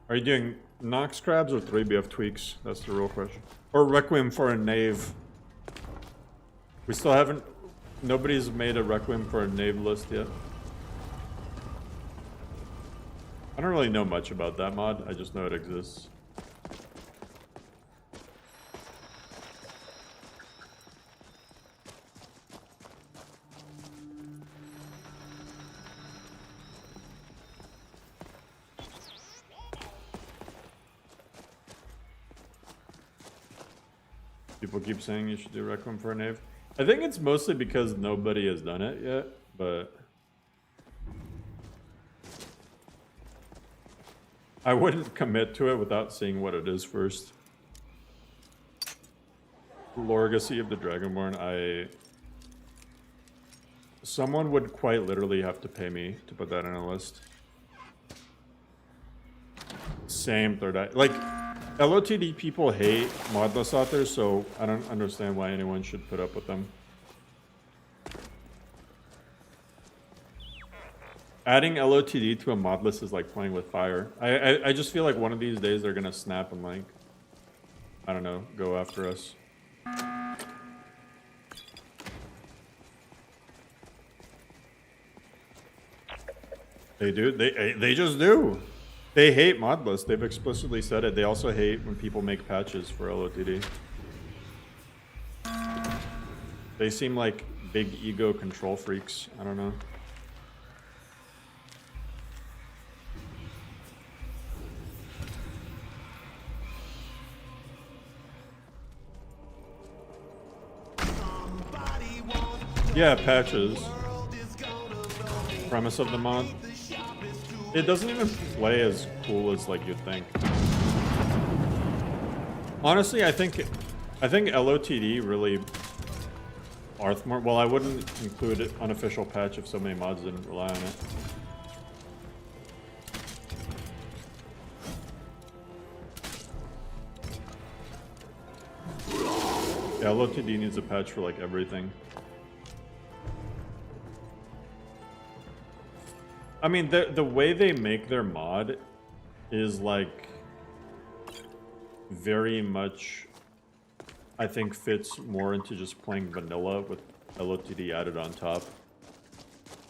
Are you doing Nox crabs or 3BF tweaks? That's the real question. Or Requiem for a Knave. We still haven't... nobody's made a Requiem for a Knave list yet. I don't really know much about that mod. I just know it exists. People keep saying you should do Requiem for a Knave. I think it's mostly because nobody has done it yet, but I wouldn't commit to it without seeing what it is first. Lorgacy of the Dragonborn, someone would quite literally have to pay me to put that in a list. Same third eye. Like, LOTD people hate Modlist authors, so I don't understand why anyone should put up with them. Adding LOTD to a Modlist is like playing with fire. I just feel like one of these days they're gonna snap and like, I don't know, go after us. They do. They just do. They hate Modlist. They've explicitly said it. They also hate when people make patches for LOTD. They seem like big ego control freaks. I don't know. Yeah, patches. Premise of the mod. It doesn't even play as cool as like you'd think. Honestly, I think LOTD really Arthmore. Well, I wouldn't include an unofficial patch if so many mods didn't rely on it. Yeah, LOTD needs a patch for like everything. I mean, the way they make their mod is like very much, I think, fits more into just playing vanilla with LOTD added on top.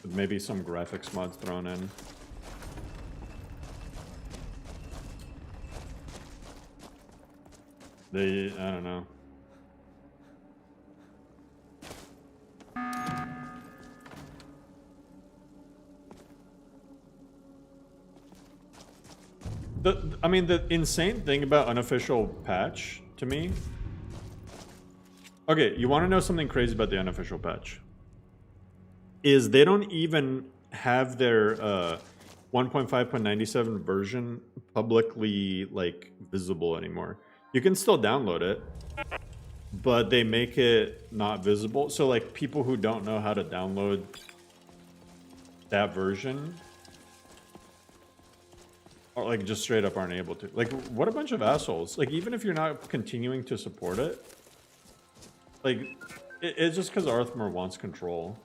With maybe some graphics mods thrown in. I don't know. I mean, the insane thing about unofficial patch, to me... Okay, you want to know something crazy about the unofficial patch? Is they don't even have their 1.5.97 version publicly, like, visible anymore. You can still download it, but they make it not visible. So, like, people who don't know how to download that version... or like just straight up aren't able to. Like, what a bunch of assholes. Like, even if you're not continuing to support it, like, it's just because Arthmore wants control.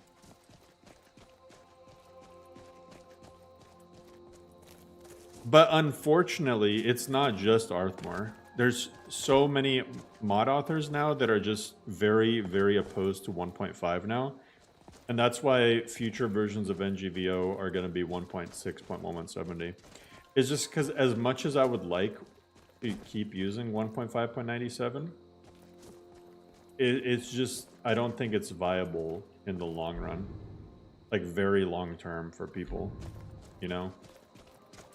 But unfortunately, it's not just Arthmore. There's so many mod authors now that are just very, very opposed to 1.5 now. And that's why future versions of NGVO are going to be 1.6.1170. It's just because as much as I would like to keep using 1.5.97, it's just, I don't think it's viable in the long run. Like, very long term for people, you know?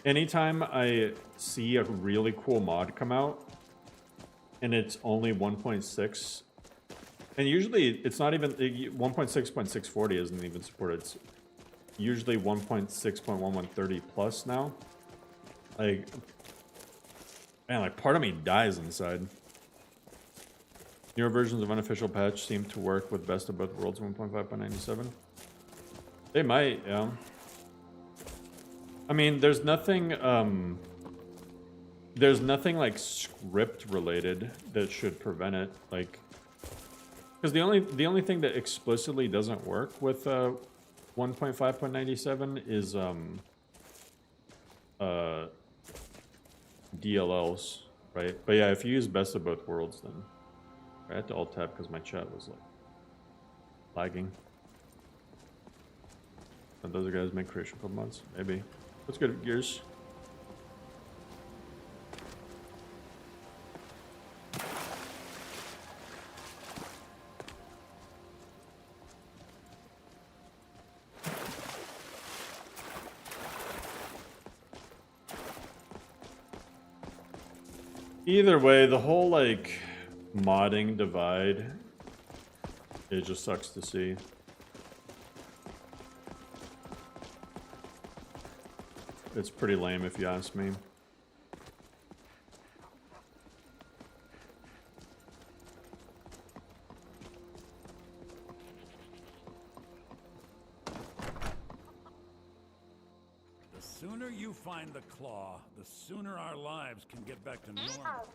Anytime I see a really cool mod come out, and it's only 1.6, and usually it's not even, 1.6.640 isn't even supported. It's usually 1.6.1130 plus now. Like, man, like, part of me dies inside. Newer versions of unofficial patch seem to work with best of both worlds 1.5.97. They might, yeah. I mean, there's nothing like script related that should prevent it. Like, because the only thing that explicitly doesn't work with 1.5.97 is DLLs, right? But yeah, if you use best of both worlds, then I had to alt tab because my chat was like lagging. And those guys make creation code mods, maybe. Let's go to Gears. Either way, the whole like modding divide, it just sucks to see. It's pretty lame if you ask me. The sooner you find the claw, the sooner our lives can get back to normal.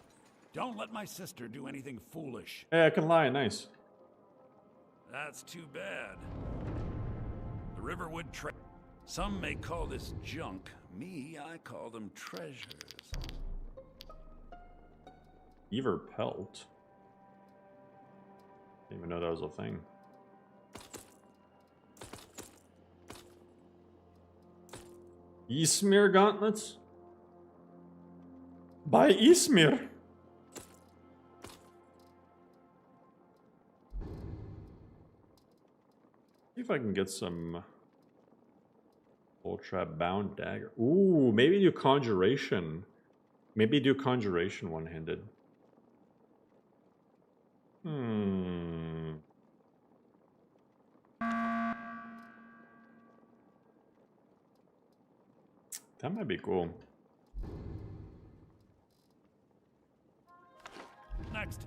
Don't let my sister do anything foolish. Hey, I can lie, nice. That's too bad. The Riverwood some may call this junk. Me, I call them treasures. Beaver pelt? Didn't even know that was a thing. Ysmir gauntlets? By Ysmir! See if I can get some Ultra bound dagger. Ooh, maybe do conjuration. Maybe do conjuration one-handed. That might be cool. Next.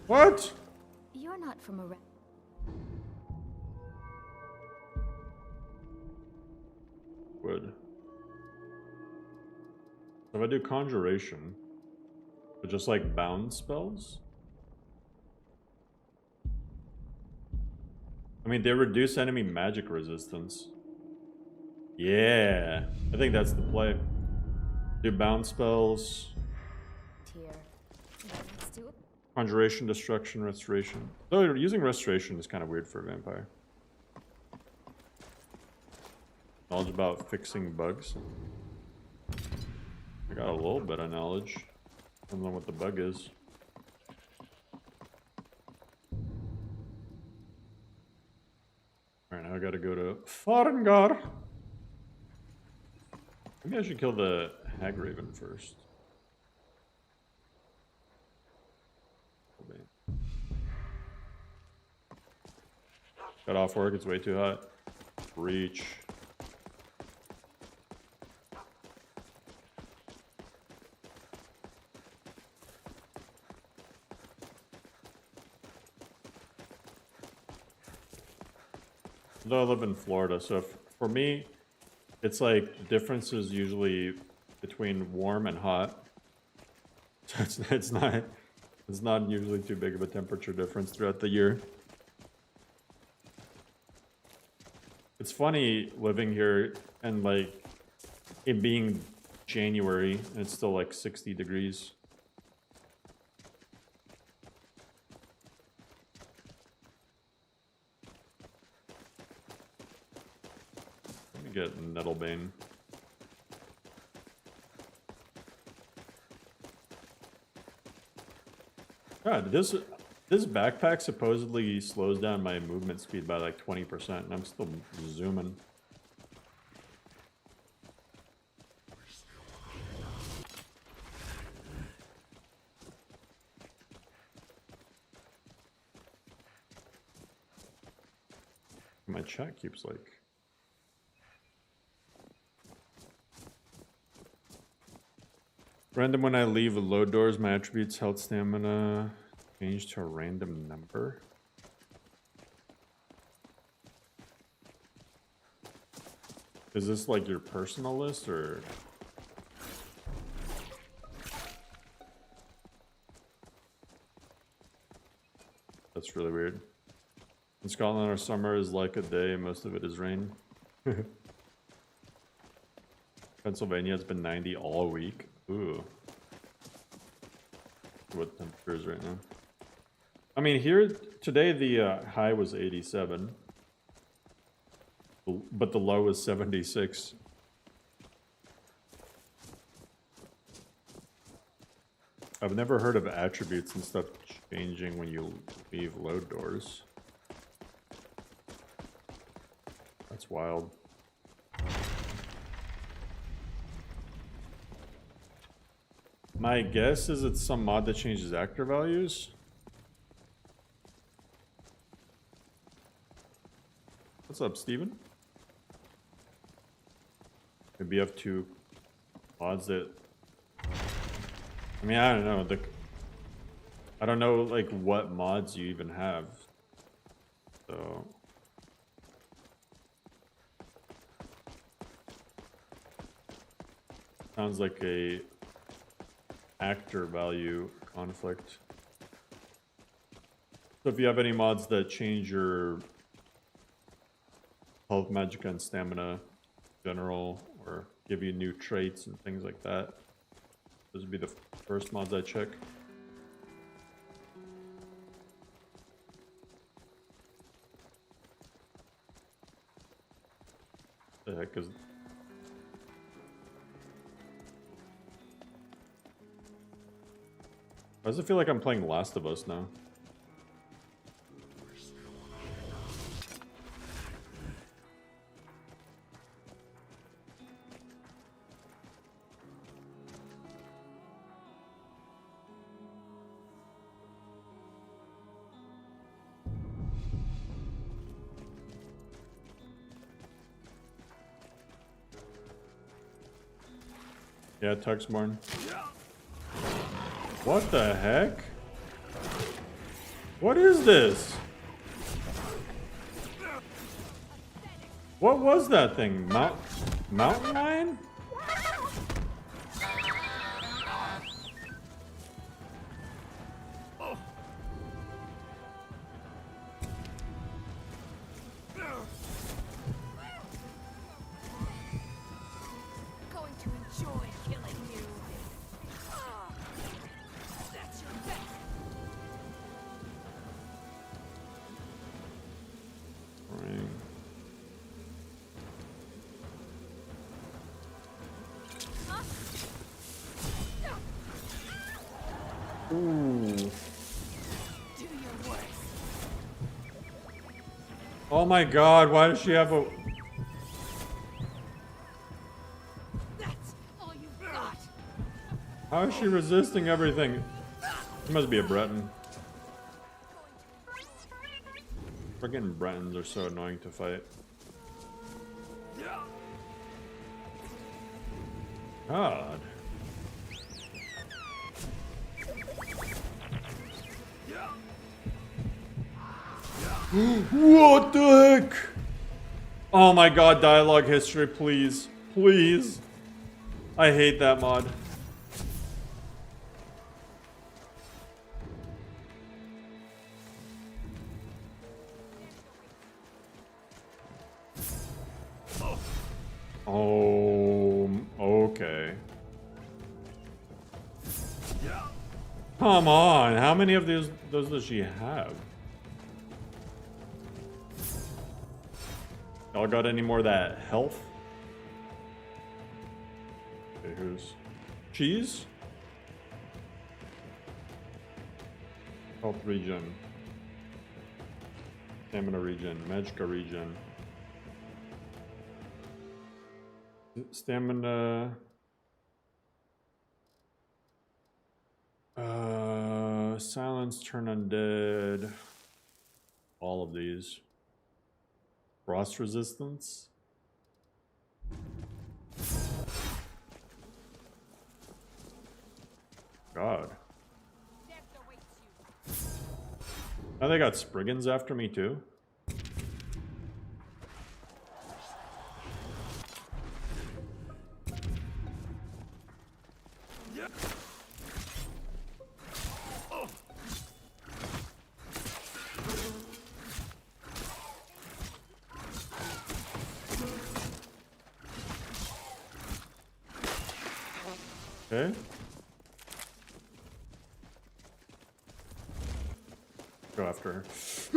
What? You're not from around. Would. So if I do conjuration, but just like bound spells? I mean, they reduce enemy magic resistance. Yeah, I think that's the play. Do bound spells. Let's do it. Conjuration, destruction, restoration. Though using restoration is kind of weird for a vampire. Knowledge about fixing bugs. I got a little bit of knowledge. I don't know what the bug is. Alright, now I gotta go to Farengar. Maybe I should kill the Hag Raven first. Got off work, it's way too hot. Reach. Though I live in Florida, so if, for me, it's like the difference is usually between warm and hot. So it's not usually too big of a temperature difference throughout the year. It's funny living here and like it being January and it's still like 60 degrees. Let me get Nettlebane. God, this backpack supposedly slows down my movement speed by like 20%, and I'm still zooming. My chat keeps like... Random when I leave load doors, my attributes, health, stamina, change to a random number. Is this like your personal list or? That's really weird. In Scotland, our summer is like a day, most of it is rain. Pennsylvania, it's been 90 all week. Ooh. What temperature is right now? I mean, here today the high was 87, but the low was 76. I've never heard of attributes and stuff changing when you leave load doors. That's wild. My guess is it's some mod that changes actor values. What's up, Steven? Maybe you have two mods that... I mean, I don't know. I don't know, like, what mods you even have. So... Sounds like a actor value conflict. So if you have any mods that change your health, magicka, and stamina general, or give you new traits and things like that, those would be the first mods I check. The heck is... Why does it feel like I'm playing Last of Us now? Yeah, Tuxborn. What the heck? What is this? What was that thing? Mountain lion? Going to enjoy killing you. That's your bet. Ooh. Do your worst. Oh my god, why does she have a... That's all you got. How is she resisting everything? She must be a Breton. Friggin' Bretons are so annoying to fight. God. What the heck? Oh my god, dialogue history, please. Please. I hate that mod. Oh, okay. Come on, how many of those does she have? Y'all got any more of that health? Okay, who's... Cheese? Health regen. Stamina regen. Magicka regen. Stamina... Silence, turn undead. All of these. Frost resistance. God. Now they got Spriggans after me too. Okay. Go after her. Is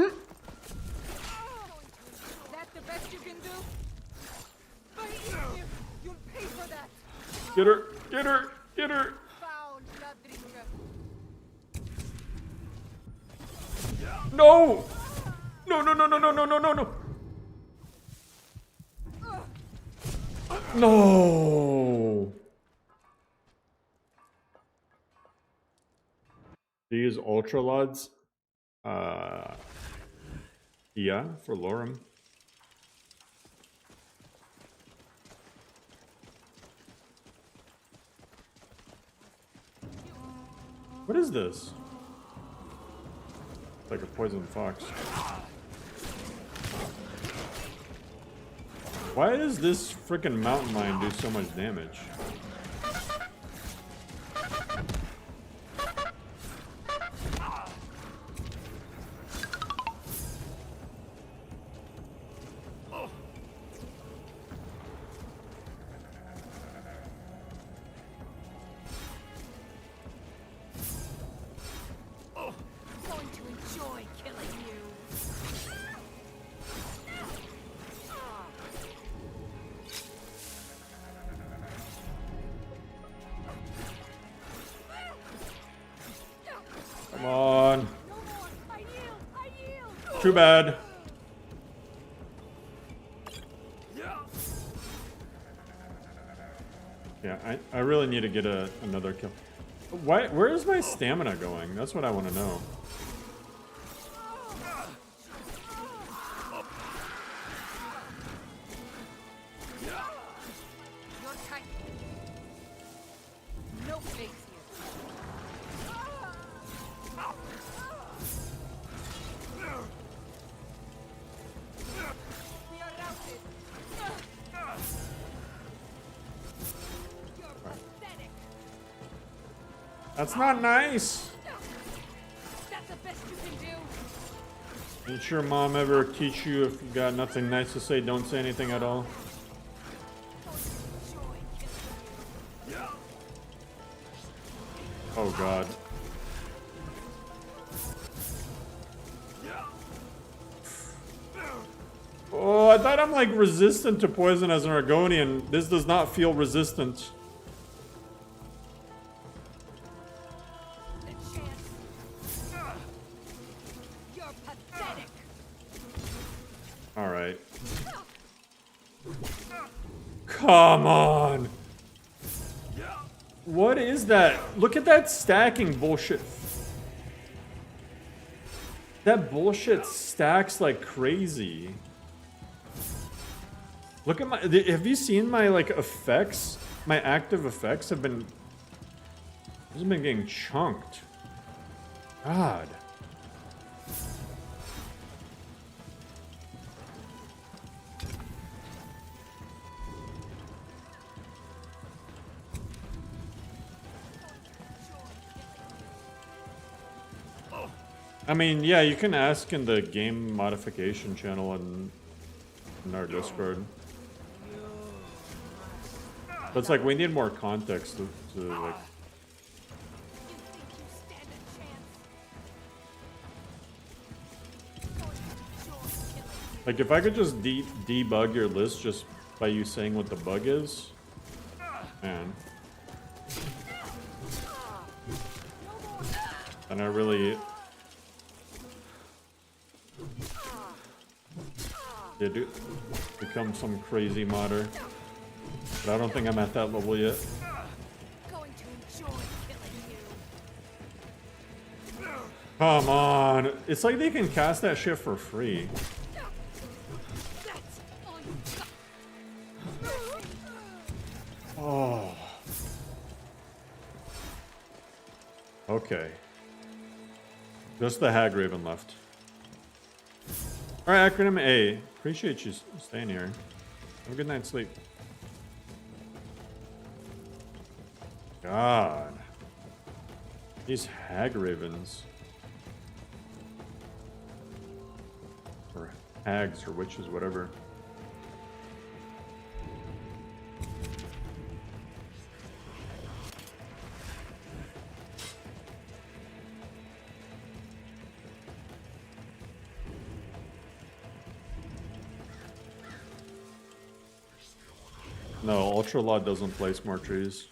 that the best you can do? By eating you, you'll pay for that. Get her! Get her! Get her! Foul blood drinker. No! No, no, no, no, no, no, no, no, no! No! Do you use Ultra Lods? Yeah, for Lorem. What is this? It's like a poison fox. Why does this freaking mountain lion do so much damage? Come on. Too bad. Yeah, I really need to get another kill. Where is my stamina going? That's what I want to know. That's not nice. That's the best you can do. Didn't your mom ever teach you if you got nothing nice to say, don't say anything at all? Oh god. Oh, I thought I'm like resistant to poison as an Argonian. This does not feel resistant. Alright. Come on! What is that? Look at that stacking bullshit. That bullshit stacks like crazy. Look at my... Have you seen my, like, effects? My active effects have been... I've been getting chunked. God. I mean, yeah, you can ask in the game modification channel in our Discord. But it's like we need more context to like. Like if I could just debug your list just by you saying what the bug is, man. And I really. Did become some crazy modder, but I don't think I'm at that level yet. Come on, it's like they can cast that shit for free. Oh. Okay. Just the Hag Raven left. Alright, acronym A. Appreciate you staying here. Have a good night's sleep. God. These Hag Ravens. Or hags or witches, whatever. No, Ultra Lot doesn't place more trees.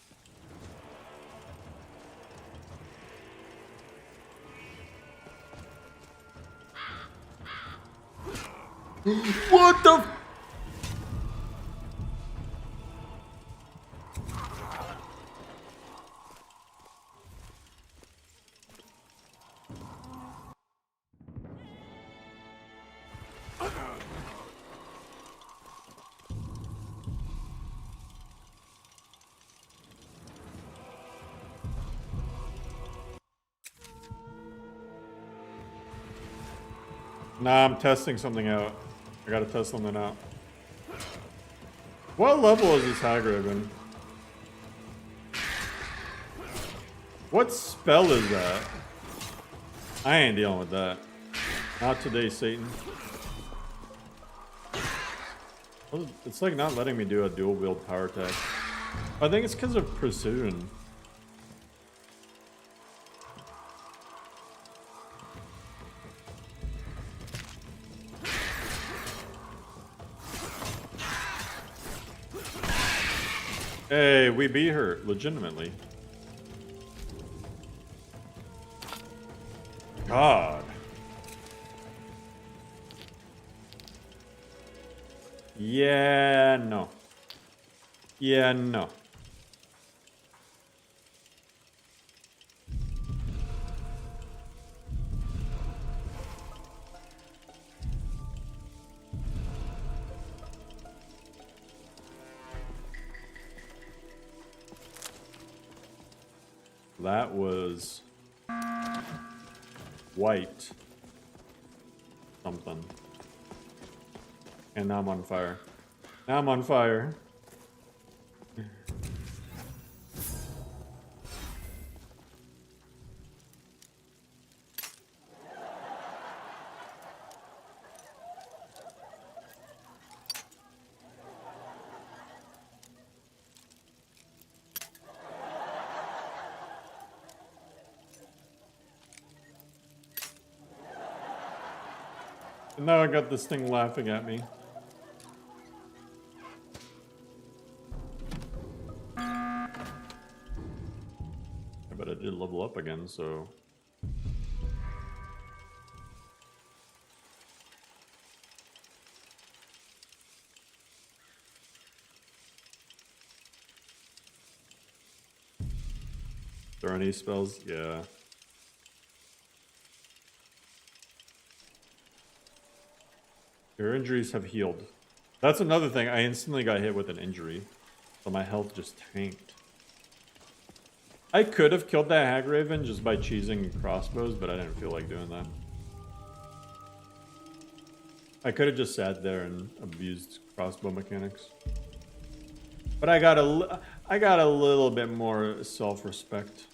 What the? Nah, I'm testing something out. I gotta test something out. What level is this Hag Raven? What spell is that? I ain't dealing with that. Not today, Satan. It's like not letting me do a dual wield power attack. I think it's because of precision. Hey, we beat her, legitimately. God. Yeah, no. Yeah, no. That was white something. And now I'm on fire. Now I'm on fire. And now I got this thing laughing at me. But I did level up again, so... Are there any spells? Yeah. Your injuries have healed. That's another thing. I instantly got hit with an injury. So my health just tanked. I could have killed that Hag Raven just by cheesing crossbows, but I didn't feel like doing that. I could have just sat there and abused crossbow mechanics. But I got a little bit more self-respect.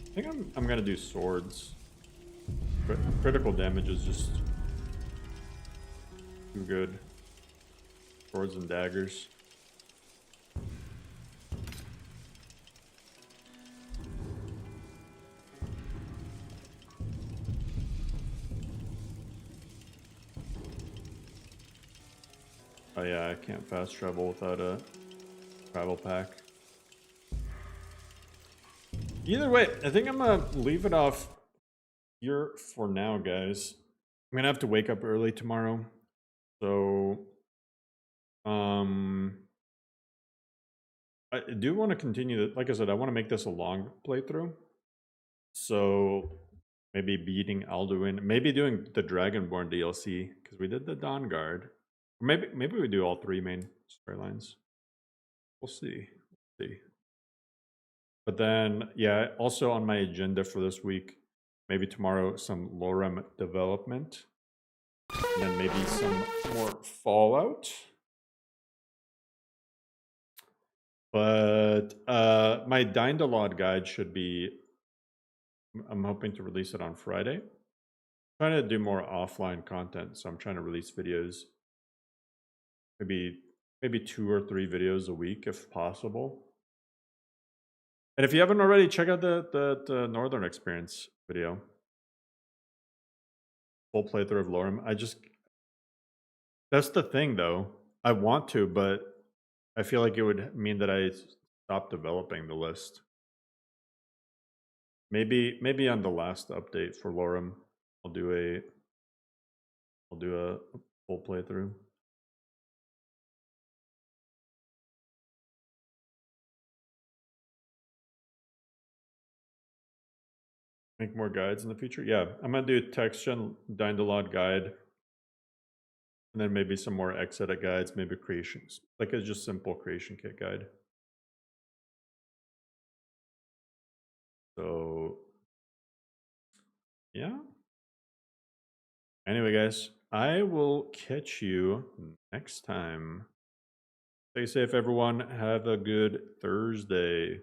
I think I'm gonna do swords. Critical damage is just too good. Swords and daggers. Oh yeah, I can't fast travel without a travel pack. Either way, I think I'm gonna leave it off here for now, guys. I'm gonna have to wake up early tomorrow. So, I do want to continue that. Like I said, I want to make this a long playthrough. So, maybe beating Alduin, maybe doing the Dragonborn DLC, because we did the Dawn Guard. Maybe we do all three main storylines. We'll see. We'll see. But then, yeah, also on my agenda for this week, maybe tomorrow, some Lorem development. And then maybe some more Fallout. But my Dindalod guide should be, I'm hoping to release it on Friday. I'm trying to do more offline content, so I'm trying to release videos. Maybe 2 or 3 videos a week if possible. And if you haven't already, check out the Northern Experience video. Full playthrough of Lorem. That's the thing though. I want to, but I feel like it would mean that I stop developing the list. Maybe on the last update for Lorem, I'll do a full playthrough. Make more guides in the future? Yeah, I'm gonna do text gen Dindalod guide. And then maybe some more X-edit guides, maybe creations. Like a just simple creation kit guide. So Yeah. Anyway, guys, I will catch you next time. Stay safe, everyone. Have a good Thursday.